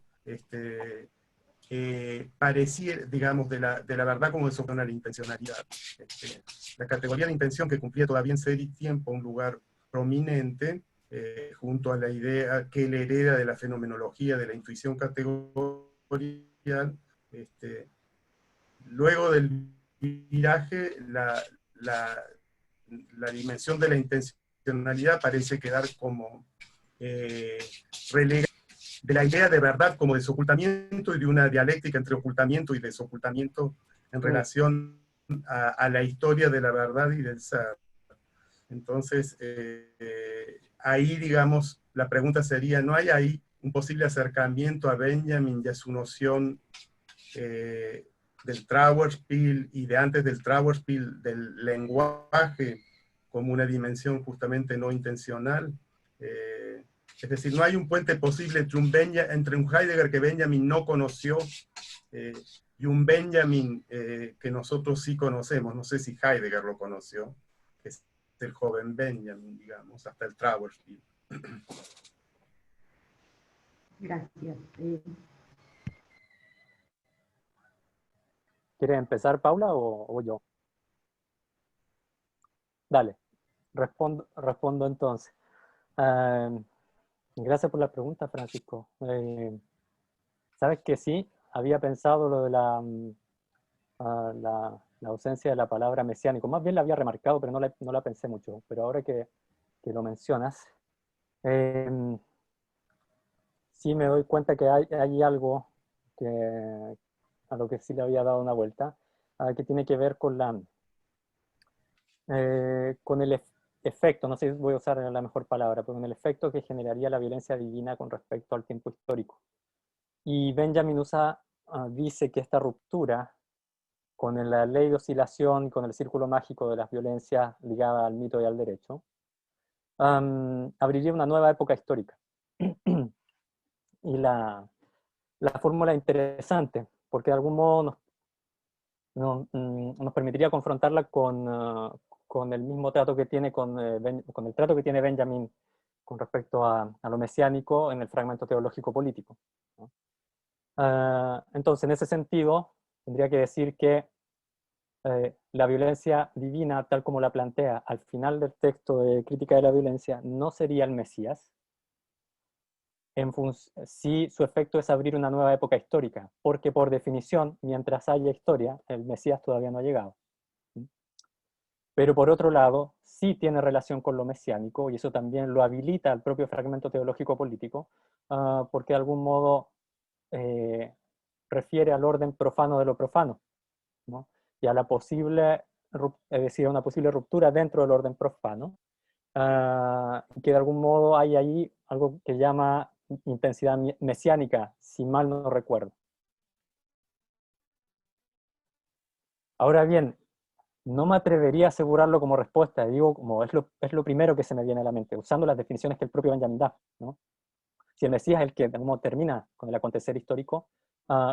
Speaker 5: parecía, digamos, de la verdad como de la intencionalidad. La categoría de intención que cumplía todavía en ser y tiempo un lugar prominente, junto a la idea que él hereda de la fenomenología, de la intuición categorial. Luego del viraje, la dimensión de la intencionalidad parece quedar como relegada de la idea de verdad como desocultamiento, y de una dialéctica entre ocultamiento y desocultamiento en relación a la historia de la verdad y del ser. Entonces, ahí, digamos, la pregunta sería, ¿no hay ahí un posible acercamiento a Benjamin y a su noción del Trauerspiel, y de antes del Trauerspiel, del lenguaje como una dimensión justamente no intencional? Es decir, no hay un puente posible entre un Heidegger que Benjamin no conoció y un Benjamin que nosotros sí conocemos. No sé si Heidegger lo conoció, que es el joven Benjamin, digamos, hasta el Trauerspiel.
Speaker 1: Gracias.
Speaker 3: ¿Quieres empezar, Paula, o yo? Dale, respondo entonces. Gracias por la pregunta, Francisco. Sabes que sí, había pensado lo de la ausencia de la palabra mesiánico. Más bien la había remarcado, pero no la pensé mucho. Pero ahora que lo mencionas, sí me doy cuenta que hay algo a lo que sí le había dado una vuelta, que tiene que ver con con el efecto, no sé si voy a usar la mejor palabra, pero con el efecto que generaría la violencia divina con respecto al tiempo histórico. Y Benjamin dice que esta ruptura con la ley de oscilación, con el círculo mágico de las violencias ligadas al mito y al derecho, abriría una nueva época histórica. Y la fórmula interesante, porque de algún modo nos permitiría confrontarla con el mismo trato que tiene con el trato que tiene Benjamin con respecto a lo mesiánico en el fragmento teológico político, ¿no? Entonces, en ese sentido, tendría que decir que la violencia divina, tal como la plantea al final del texto de Crítica de la Violencia, no sería el Mesías, si su efecto es abrir una nueva época histórica, porque por definición, mientras haya historia, el Mesías todavía no ha llegado. Pero por otro lado, sí tiene relación con lo mesiánico, y eso también lo habilita el propio fragmento teológico político, porque de algún modo refiere al orden profano de lo profano, ¿no? Y a la posible, es decir, a una posible ruptura dentro del orden profano, que de algún modo hay ahí algo que llama intensidad mesiánica, si mal no recuerdo. Ahora bien, no me atrevería a asegurarlo como respuesta, digo, como es lo primero que se me viene a la mente, usando las definiciones que el propio Benjamin da, ¿no? Si el Mesías es el que termina con el acontecer histórico,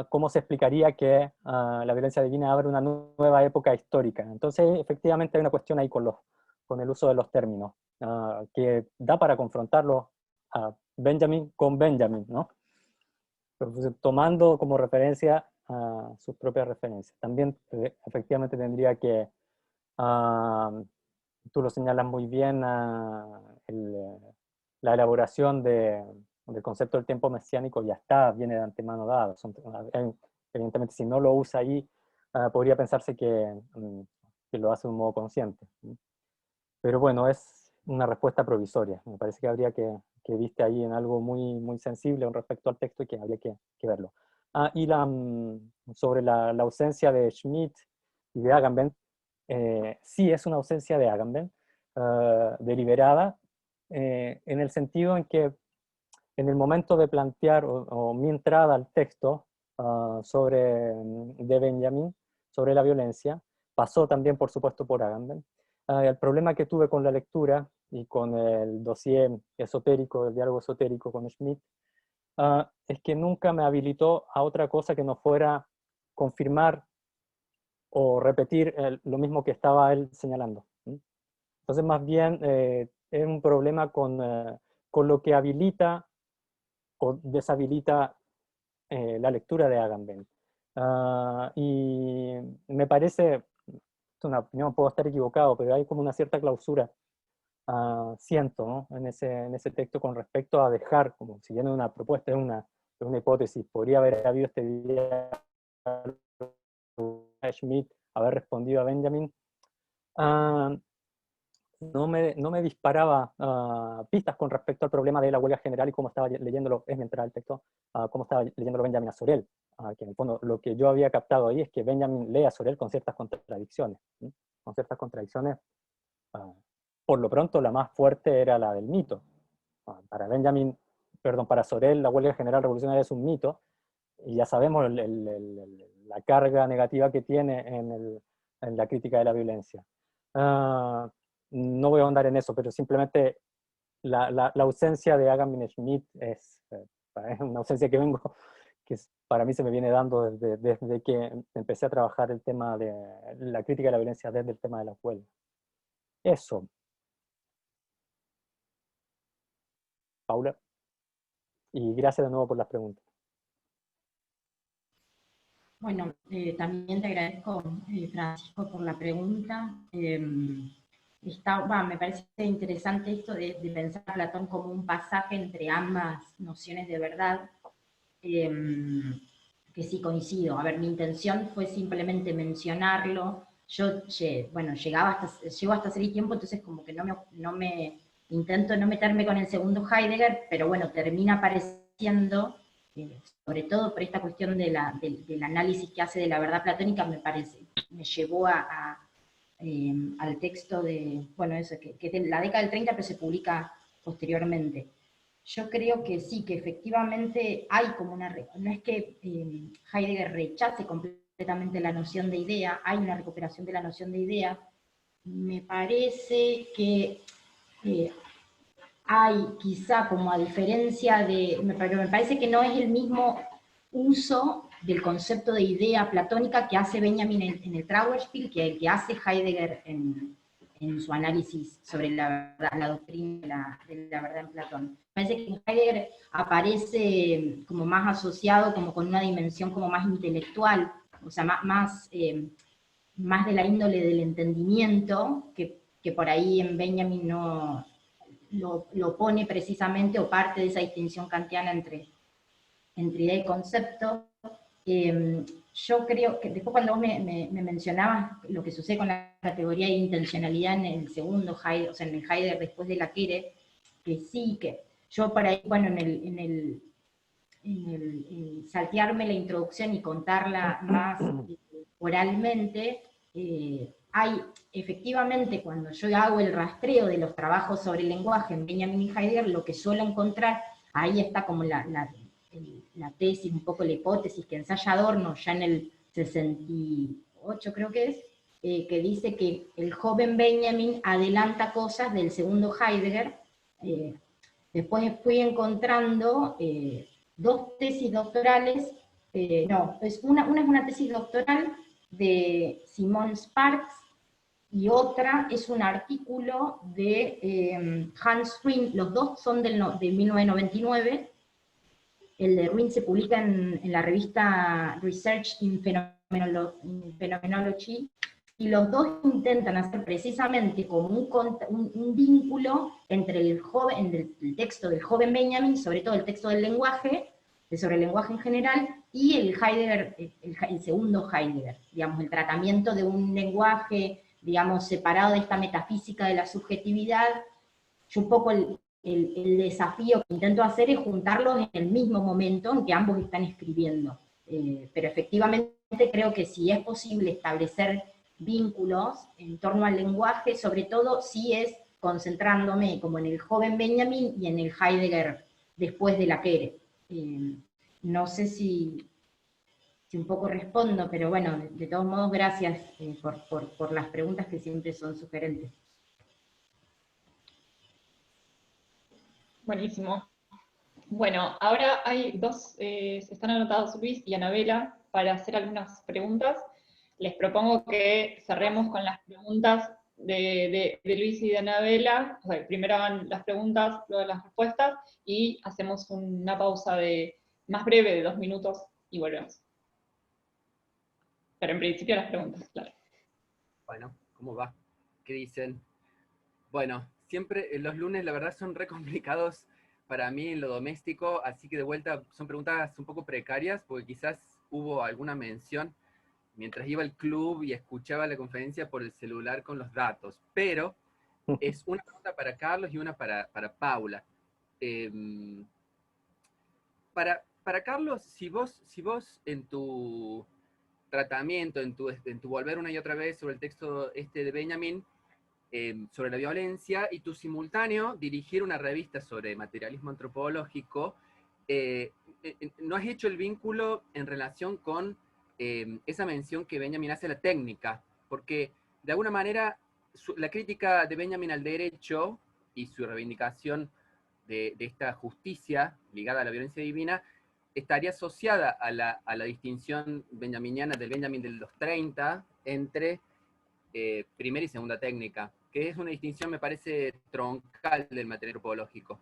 Speaker 3: ¿cómo se explicaría que la violencia divina abre una nueva época histórica? Entonces, efectivamente, hay una cuestión ahí con el uso de los términos, que da para confrontarlo a Benjamin con Benjamin, ¿no? Entonces, tomando como referencia sus propias referencias. También, efectivamente, tendría que, tú lo señalas muy bien, la elaboración del concepto del tiempo mesiánico ya está, viene de antemano dado. Evidentemente, si no lo usa ahí, podría pensarse que lo hace de un modo consciente. Pero bueno, es una respuesta provisoria. Me parece que habría que viste ahí en algo muy, muy sensible con respecto al texto y que habría que verlo. Y sobre la ausencia de Schmitt y de Agamben, sí es una ausencia de Agamben, deliberada, en el sentido en que en el momento de plantear o mi entrada al texto de Benjamin, sobre la violencia, pasó también, por supuesto, por Agamben. El problema que tuve con la lectura y con el dossier esotérico, el diálogo esotérico con Schmitt, es que nunca me habilitó a otra cosa que no fuera confirmar o repetir lo mismo que estaba él señalando. Entonces, más bien, es un problema con lo que habilita o deshabilita la lectura de Agamben. Y me parece, es una opinión, puedo estar equivocado, pero hay como una cierta clausura, siento, ¿no? en ese texto con respecto a dejar, como si viene una propuesta, es una hipótesis, podría haber habido este día Schmitt, haber respondido a Benjamin, no me disparaba pistas con respecto al problema de la huelga general y cómo estaba leyéndolo, es mientras el texto, cómo estaba leyéndolo Benjamin a Sorel, que en el fondo lo que yo había captado ahí es que Benjamin lee a Sorel con ciertas contradicciones, ¿sí? Con ciertas contradicciones, por lo pronto la más fuerte era la del mito. Para Sorel la huelga general revolucionaria es un mito, y ya sabemos la carga negativa que tiene en la crítica de la violencia. No voy a ahondar en eso, pero simplemente la ausencia de Agamben Schmitt es una ausencia que para mí se me viene dando desde que empecé a trabajar el tema de la crítica de la violencia desde el tema de la huelga. Eso. Paula. Y gracias de nuevo por las preguntas.
Speaker 1: Bueno, también te agradezco, Francisco, por la pregunta. Me parece interesante esto de pensar a Platón como un pasaje entre ambas nociones de verdad, que sí coincido. A ver, mi intención fue simplemente mencionarlo. Yo, llego hasta hace tiempo, entonces como que intento no meterme con el segundo Heidegger, pero bueno, termina apareciendo, sobre todo por esta cuestión del análisis que hace de la verdad platónica, me llevó al texto de, bueno, eso, que es de la década del 30, pero se publica posteriormente. Yo creo que sí, que efectivamente hay como no es que Heidegger rechace completamente la noción de idea, hay una recuperación de la noción de idea. Me parece que hay quizá como a diferencia me parece que no es el mismo uso del concepto de idea platónica que hace Benjamin en el Trauerspiel que el que hace Heidegger en su análisis sobre la doctrina de la verdad en Platón. Me parece que Heidegger aparece como más asociado, como con una dimensión como más intelectual, o sea, más de la índole del entendimiento, que por ahí en Benjamin no lo pone precisamente, o parte de esa distinción kantiana entre idea y concepto. Yo creo que después cuando vos me mencionabas lo que sucede con la categoría de intencionalidad en el segundo Heidegger, o sea, en el Heidegger después de la Kere, que sí, que yo por ahí, bueno, en el saltearme la introducción y contarla más oralmente, hay efectivamente, cuando yo hago el rastreo de los trabajos sobre el lenguaje en Benjamin y Heidegger, lo que suelo encontrar, ahí está como la tesis, un poco la hipótesis que ensaya Adorno ya en el 8 creo que es, que dice que el joven Benjamin adelanta cosas del segundo Heidegger. Después fui encontrando dos tesis doctorales, una es una tesis doctoral de Simon Sparks, y otra es un artículo de Hans Ruin, los dos son de 1999, el de Ruin se publica en la revista Research in Phenomenology, y los dos intentan hacer precisamente como un vínculo entre el texto del joven Benjamin, sobre todo el texto del lenguaje, sobre el lenguaje en general, y el Heidegger, el segundo Heidegger, digamos, el tratamiento de un lenguaje, digamos, separado de esta metafísica de la subjetividad. Yo un poco el desafío que intento hacer es juntarlos en el mismo momento en que ambos están escribiendo. Pero efectivamente creo que si es posible establecer vínculos en torno al lenguaje, sobre todo si es concentrándome como en el joven Benjamin y en el Heidegger después de Laquere. No sé si un poco respondo, pero bueno, de todos modos, gracias por las preguntas que siempre son sugerentes.
Speaker 2: Buenísimo. Bueno, ahora hay dos, están anotados Luis y Anabela para hacer algunas preguntas. Les propongo que cerremos con las preguntas de Luis y de Anabela. O sea, primero hagan las preguntas, luego las respuestas, y hacemos una pausa más breve de 2 minutos y volvemos. Pero en principio las preguntas, claro.
Speaker 6: Bueno, ¿cómo va? ¿Qué dicen? Bueno, siempre los lunes la verdad son re complicados para mí en lo doméstico, así que de vuelta son preguntas un poco precarias, porque quizás hubo alguna mención mientras iba al club y escuchaba la conferencia por el celular con los datos, pero es una pregunta para Carlos y una para Paula. Para Carlos, si vos en tu tratamiento, en tu volver una y otra vez sobre el texto de Benjamin, sobre la violencia, y tu simultáneo dirigir una revista sobre materialismo antropológico, ¿no has hecho el vínculo en relación con esa mención que Benjamin hace a la técnica? Porque de alguna manera la crítica de Benjamin al derecho y su reivindicación de esta justicia ligada a la violencia divina estaría asociada a la distinción benjaminiana del Benjamin de los 30 entre primera y segunda técnica, que es una distinción, me parece, troncal del material antropológico.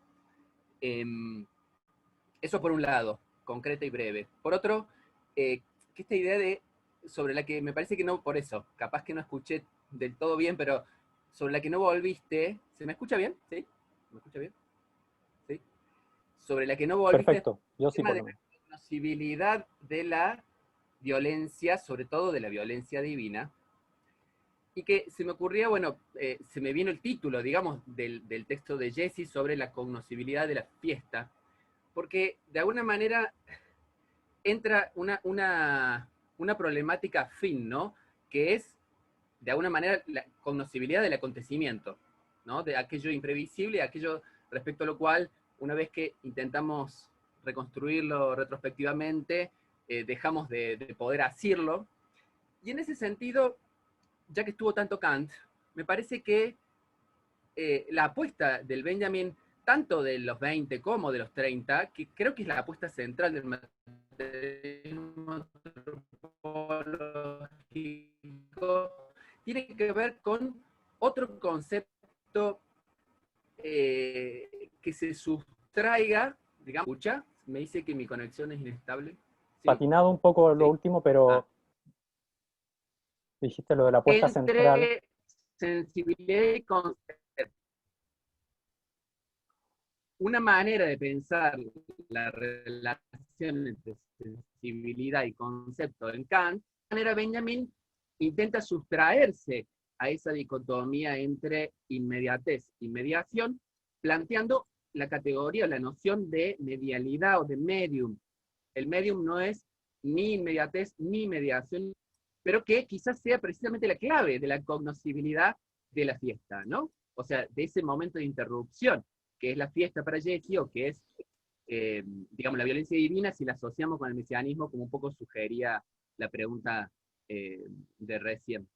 Speaker 6: Eso por un lado, concreta y breve. Por otro, que esta idea sobre la que me parece que no, por eso, capaz que no escuché del todo bien, pero sobre la que no volviste, ¿se me escucha bien? ¿Sí? ¿Me escucha bien? ¿Sí? Sobre la que no volviste.
Speaker 3: Perfecto, yo sí
Speaker 6: el tema
Speaker 3: por
Speaker 6: de
Speaker 3: lo menos.
Speaker 6: la conocibilidad de la violencia, sobre todo de la violencia divina, y que se me ocurría, bueno, se me vino el título, digamos, del texto de Jesse sobre la cognoscibilidad de la fiesta, porque de alguna manera entra una problemática afín, ¿no? Que es, de alguna manera, la cognoscibilidad del acontecimiento, ¿no? De aquello imprevisible, aquello respecto a lo cual, una vez que intentamos reconstruirlo retrospectivamente, dejamos de poder asirlo. Y en ese sentido, ya que estuvo tanto Kant, me parece que la apuesta del Benjamin, tanto de los 20 como de los 30, que creo que es la apuesta central del materialismo antropológico, tiene que ver con otro concepto que se sustraiga, digamos, escucha, me dice que mi conexión es inestable. ¿Sí?
Speaker 3: Patinado un poco lo
Speaker 6: ¿Sí?
Speaker 3: último, pero dijiste lo de la apuesta central.
Speaker 6: Entre sensibilidad y concepto. Una manera de pensar la relación entre sensibilidad y concepto en Kant, de manera Benjamin intenta sustraerse a esa dicotomía entre inmediatez y mediación, planteando la categoría, la noción de medialidad o de medium. El medium no es ni inmediatez ni mediación, pero que quizás sea precisamente la clave de la cognoscibilidad de la fiesta, ¿no? O sea, de ese momento de interrupción, que es la fiesta para Jesse, o que es, digamos, la violencia divina, si la asociamos con el mesianismo, como un poco sugería la pregunta de recién.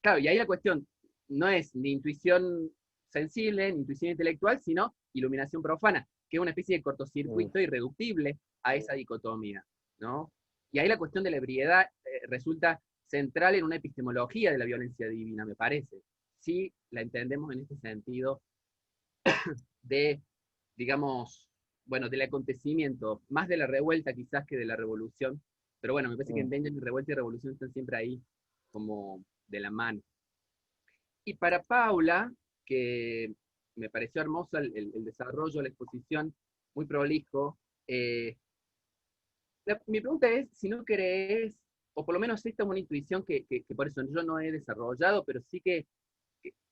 Speaker 6: Claro, y ahí la cuestión no es ni intuición sensible, ni intuición intelectual, sino iluminación profana, que es una especie de cortocircuito irreductible a esa dicotomía, ¿no? Y ahí la cuestión de la ebriedad resulta central en una epistemología de la violencia divina, me parece. Si la entendemos en este sentido de, digamos, bueno, del acontecimiento, más de la revuelta quizás que de la revolución, pero bueno, me parece que en Benjamin revuelta y revolución están siempre ahí como de la mano. Y para Paula, que me pareció hermoso el desarrollo, la exposición, muy prolijo, mi pregunta es si no crees, o por lo menos esta es una intuición que por eso yo no he desarrollado, pero sí que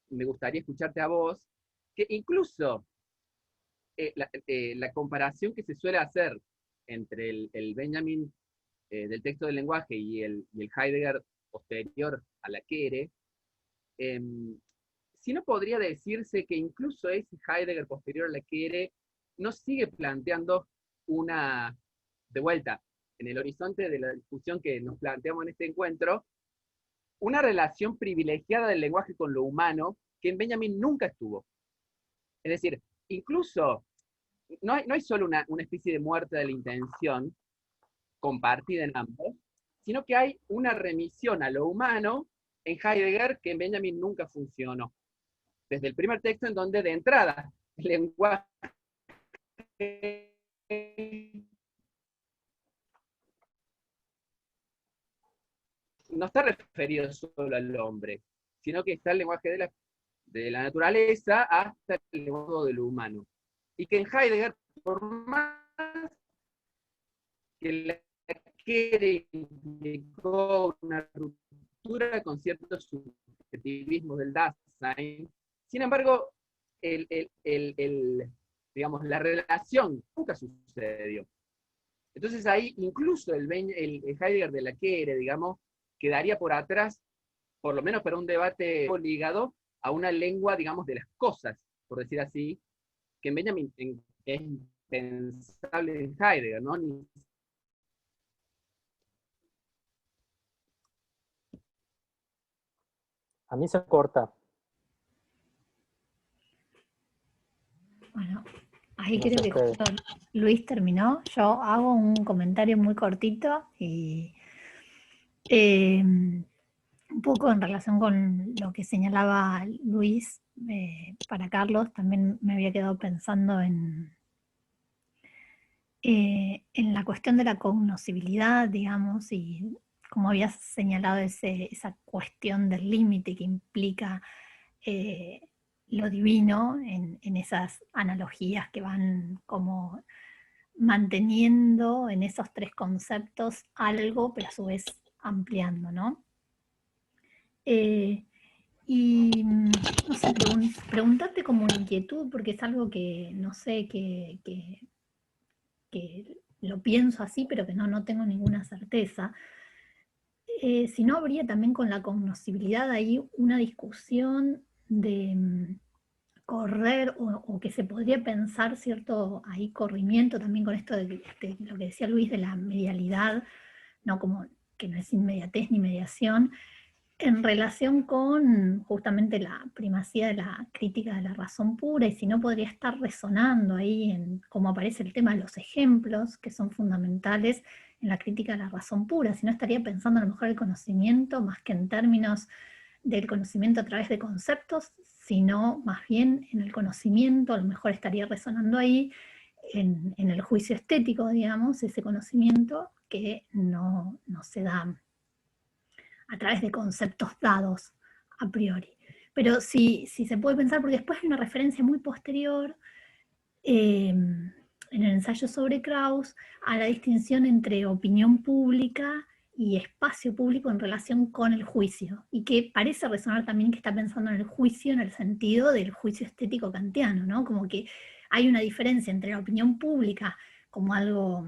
Speaker 6: me gustaría escucharte a vos, que incluso la comparación que se suele hacer entre el Benjamin del texto del lenguaje y el Heidegger posterior a la Quere, si no podría decirse que incluso ese Heidegger posterior a la Quere no sigue planteando una, de vuelta, en el horizonte de la discusión que nos planteamos en este encuentro, una relación privilegiada del lenguaje con lo humano que en Benjamin nunca estuvo. Es decir, incluso no hay solo una especie de muerte de la intención compartida en ambos, sino que hay una remisión a lo humano en Heidegger que en Benjamin nunca funcionó. Desde el primer texto en donde de entrada el lenguaje no está referido solo al hombre, sino que está el lenguaje de la naturaleza hasta el lenguaje de lo humano. Y que en Heidegger, por más que la Quere implicó una ruptura con ciertos subjetivismos del Dasein, sin embargo, digamos, la relación nunca sucedió. Entonces ahí incluso el Heidegger de la Quere, digamos, quedaría por atrás, por lo menos para un debate ligado a una lengua, digamos, de las cosas, por decir así, que en Benjamin es impensable en Heidegger, ¿no?
Speaker 3: A mí se corta.
Speaker 7: Bueno, ahí
Speaker 3: No sé
Speaker 7: creo que
Speaker 3: ustedes.
Speaker 7: justo Luis terminó. Yo hago un comentario muy cortito y un poco en relación con lo que señalaba Luis para Carlos, también me había quedado pensando en la cuestión de la cognoscibilidad, digamos, y como habías señalado esa cuestión del límite que implica lo divino en esas analogías que van como manteniendo en esos tres conceptos algo, pero a su vez ampliando, ¿no? Y no sé, preguntarte como una inquietud, porque es algo que no sé, que lo pienso así, pero que no tengo ninguna certeza. Si no, habría también con la cognoscibilidad ahí una discusión de correr o que se podría pensar cierto ahí corrimiento también con esto de lo que decía Luis de la medialidad, ¿no? Como que no es inmediatez ni mediación, en relación con justamente la primacía de la crítica de la razón pura, y si no podría estar resonando ahí en cómo aparece el tema de los ejemplos, que son fundamentales en la crítica de la razón pura, si no estaría pensando a lo mejor el conocimiento más que en términos del conocimiento a través de conceptos, sino más bien en el conocimiento, a lo mejor estaría resonando ahí en el juicio estético, digamos, ese conocimiento que no se da a través de conceptos dados a priori. Pero si se puede pensar, porque después hay una referencia muy posterior en el ensayo sobre Krauss a la distinción entre opinión pública y espacio público en relación con el juicio, y que parece resonar también que está pensando en el juicio en el sentido del juicio estético kantiano, ¿no? Como que hay una diferencia entre la opinión pública como algo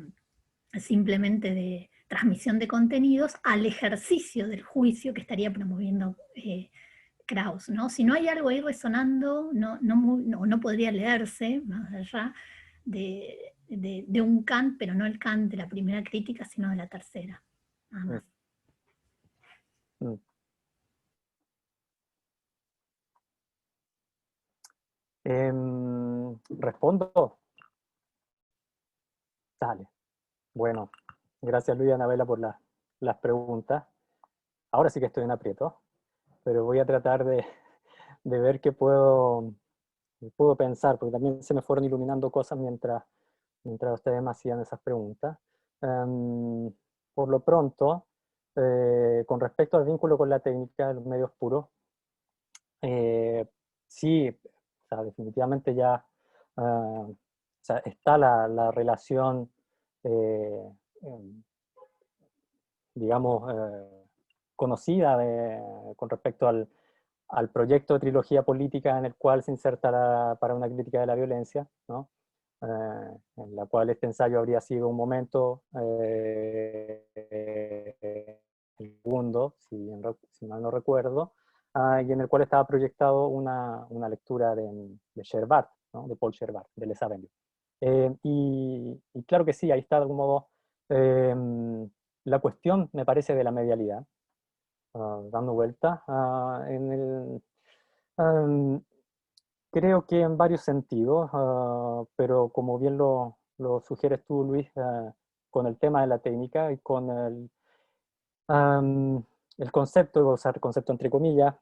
Speaker 7: simplemente de transmisión de contenidos al ejercicio del juicio que estaría promoviendo Krauss, ¿no? Si no hay algo ahí resonando, no podría leerse más allá de un Kant, pero no el Kant de la primera crítica, sino de la tercera. nada más.
Speaker 3: ¿Respondo? Dale. Bueno, gracias Luis y Anabela por las preguntas. Ahora sí que estoy en aprieto, pero voy a tratar de ver qué puedo pensar, porque también se me fueron iluminando cosas mientras ustedes me hacían esas preguntas. Por lo pronto, con respecto al vínculo con la técnica de los medios puros, sí, o sea, definitivamente ya o sea, está la relación, digamos, conocida con respecto al proyecto de trilogía política en el cual se inserta para una crítica de la violencia, ¿no? En la cual este ensayo habría sido un momento, el segundo, si mal no recuerdo, y en el cual estaba proyectado una lectura de Sherbart, ¿no? De Paul Sherbart, de Les Avenirs. Y claro que sí, ahí está de algún modo la cuestión, me parece, de la medialidad, dando vuelta creo que en varios sentidos, pero como bien lo sugieres tú, Luis, con el tema de la técnica y con el concepto, voy a usar concepto entre comillas,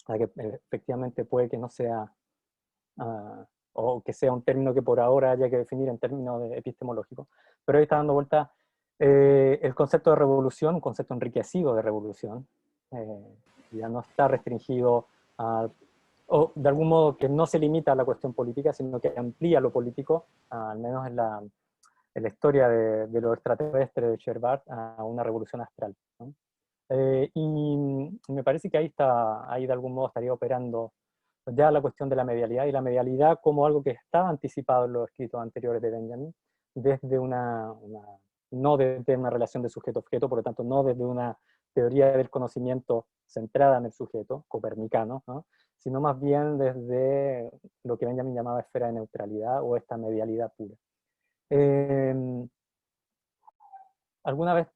Speaker 3: que efectivamente puede que no sea, o que sea un término que por ahora haya que definir en términos epistemológicos, pero ahí está dando vuelta el concepto de revolución, un concepto enriquecido de revolución, ya no está restringido o de algún modo que no se limita a la cuestión política, sino que amplía lo político, al menos en la historia de lo extraterrestre de Sherbart, a una revolución astral, ¿no? Y me parece que ahí de algún modo estaría operando ya la cuestión de la medialidad, y la medialidad como algo que estaba anticipado en los escritos anteriores de Benjamin, desde no desde una relación de sujeto-objeto, por lo tanto no desde una teoría del conocimiento centrada en el sujeto, copernicano, ¿no? Sino más bien desde lo que Benjamin llamaba esfera de neutralidad o esta medialidad pura. Alguna vez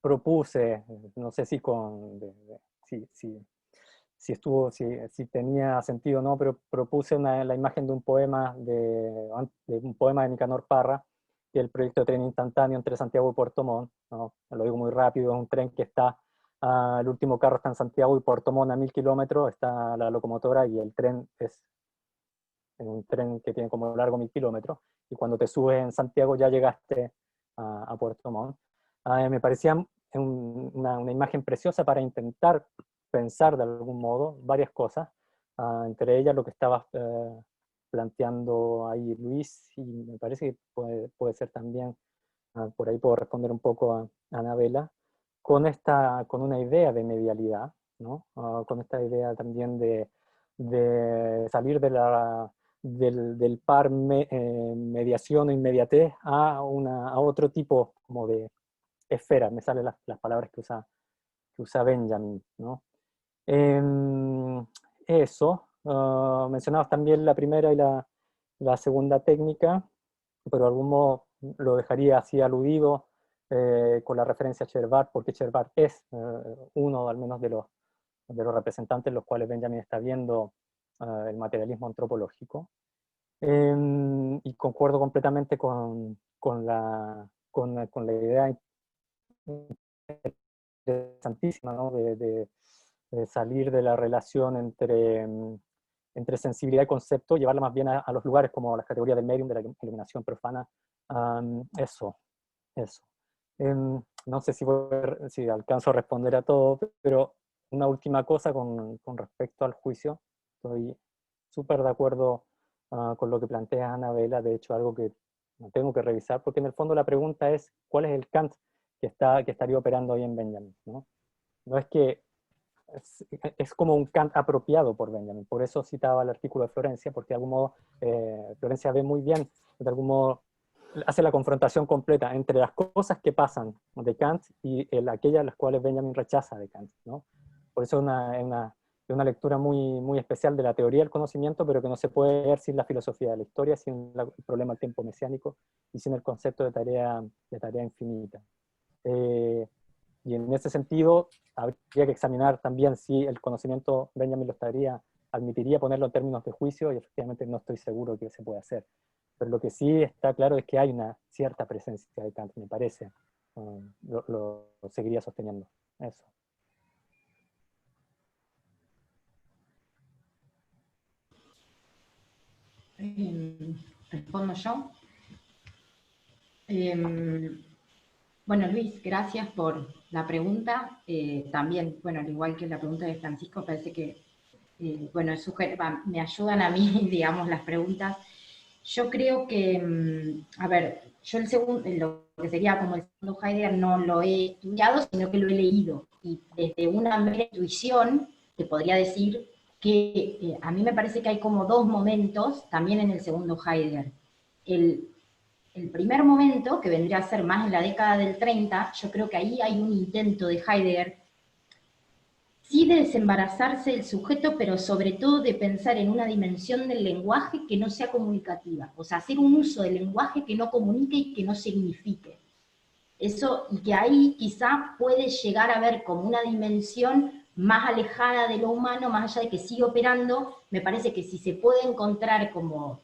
Speaker 3: propuse, no sé si si tenía sentido o no, pero propuse la imagen de un poema de Nicanor Parra, que es el proyecto de tren instantáneo entre Santiago y Puerto Montt, ¿no? Lo digo muy rápido, es un tren que está, el último carro está en Santiago y Puerto Montt a 1000 kilómetros, está la locomotora y el tren es un tren que tiene como largo 1000 kilómetros, y cuando te subes en Santiago ya llegaste a Puerto Montt. Me parecía una imagen preciosa para intentar pensar de algún modo varias cosas, entre ellas lo que estabas planteando ahí Luis, y me parece que puede ser también, por ahí puedo responder un poco a Anabela, con una idea de medialidad, ¿no? Con esta idea también de salir del par mediación o inmediatez a otro tipo como de esfera, me salen las palabras que usa Benjamin, ¿no? Eso, mencionabas también la primera y la segunda técnica, pero de algún modo lo dejaría así aludido con la referencia a Sherbart, porque Sherbart es uno al menos de los representantes los cuales Benjamin está viendo el materialismo antropológico. Y concuerdo completamente con la idea interesantísima, ¿no? de salir de la relación entre sensibilidad y concepto, llevarla más bien a los lugares como las categorías del medium, de la iluminación profana. Eso. No sé si alcanzo a responder a todo, pero una última cosa con respecto al juicio. Estoy súper de acuerdo con lo que plantea Anabela, de hecho algo que no tengo que revisar, porque en el fondo la pregunta es ¿cuál es el Kant que estaría operando hoy en Benjamin? No es que es como un Kant apropiado por Benjamin, por eso citaba el artículo de Florencia, porque de algún modo Florencia ve muy bien, de algún modo hace la confrontación completa entre las cosas que pasan de Kant y aquellas las cuales Benjamin rechaza de Kant, ¿no? Por eso es una lectura muy, muy especial de la teoría del conocimiento, pero que no se puede ver sin la filosofía de la historia, sin el problema del tiempo mesiánico y sin el concepto de tarea infinita. Y en ese sentido, habría que examinar también si el conocimiento, Benjamin lo admitiría ponerlo en términos de juicio, y efectivamente no estoy seguro que se pueda hacer. Pero lo que sí está claro es que hay una cierta presencia de Kant, me parece. Lo seguiría sosteniendo. Eso.
Speaker 1: ¿Respondo yo? Bueno, Luis, gracias por la pregunta. También, bueno, al igual que la pregunta de Francisco, parece que, bueno, me ayudan a mí, digamos, las preguntas. Yo creo que, a ver, yo lo que sería como el segundo Heidegger no lo he estudiado, sino que lo he leído. Y desde una mera intuición te podría decir que a mí me parece que hay como dos momentos también en el segundo Heidegger. El primer momento, que vendría a ser más en la década del 30, yo creo que ahí hay un intento de Heidegger, sí de desembarazarse del sujeto, pero sobre todo de pensar en una dimensión del lenguaje que no sea comunicativa, o sea, hacer un uso del lenguaje que no comunique y que no signifique. Eso, y que ahí quizá puede llegar a ver como una dimensión más alejada de lo humano, más allá de que sigue operando. Me parece que si se puede encontrar como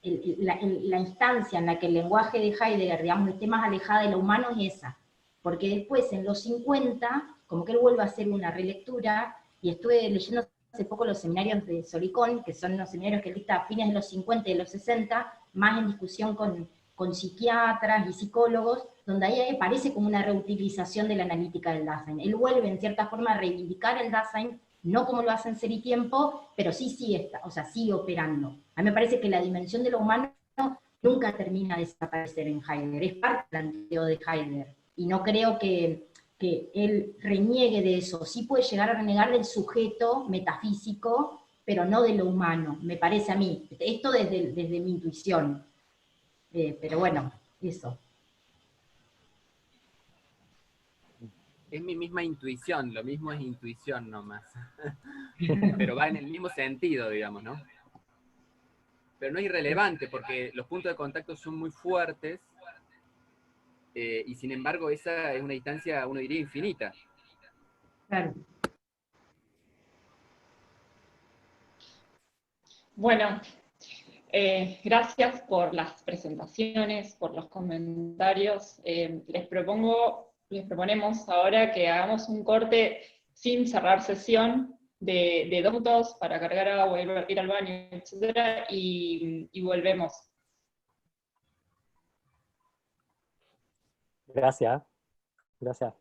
Speaker 1: la instancia en la que el lenguaje de Heidegger, digamos, esté más alejada de lo humano es esa. Porque después, en los 50, como que él vuelve a hacer una relectura, y estuve leyendo hace poco los seminarios de Solicón, que son los seminarios que él dicta a fines de los 50 y de los 60, más en discusión con psiquiatras y psicólogos, donde ahí aparece como una reutilización de la analítica del Dasein. Él vuelve en cierta forma a reivindicar el Dasein, no como lo hace en Ser y Tiempo, pero sí sigue, o sea, sigue operando. A mí me parece que la dimensión de lo humano nunca termina de desaparecer en Heidegger, es parte del planteo de Heidegger, y no creo que él reniegue de eso. Sí puede llegar a renegar del sujeto metafísico, pero no de lo humano, me parece a mí. Esto desde mi intuición. Pero bueno, eso.
Speaker 6: Es mi misma intuición, lo mismo es intuición nomás. Pero va en el mismo sentido, digamos, ¿no? Pero no es irrelevante porque los puntos de contacto son muy fuertes y sin embargo esa es una distancia, uno diría, infinita.
Speaker 1: Claro.
Speaker 2: Bueno, gracias por las presentaciones, por los comentarios. Les proponemos ahora que hagamos un corte sin cerrar sesión de 2 minutos para cargar agua, ir al baño, etc. Y volvemos.
Speaker 3: Gracias. Gracias.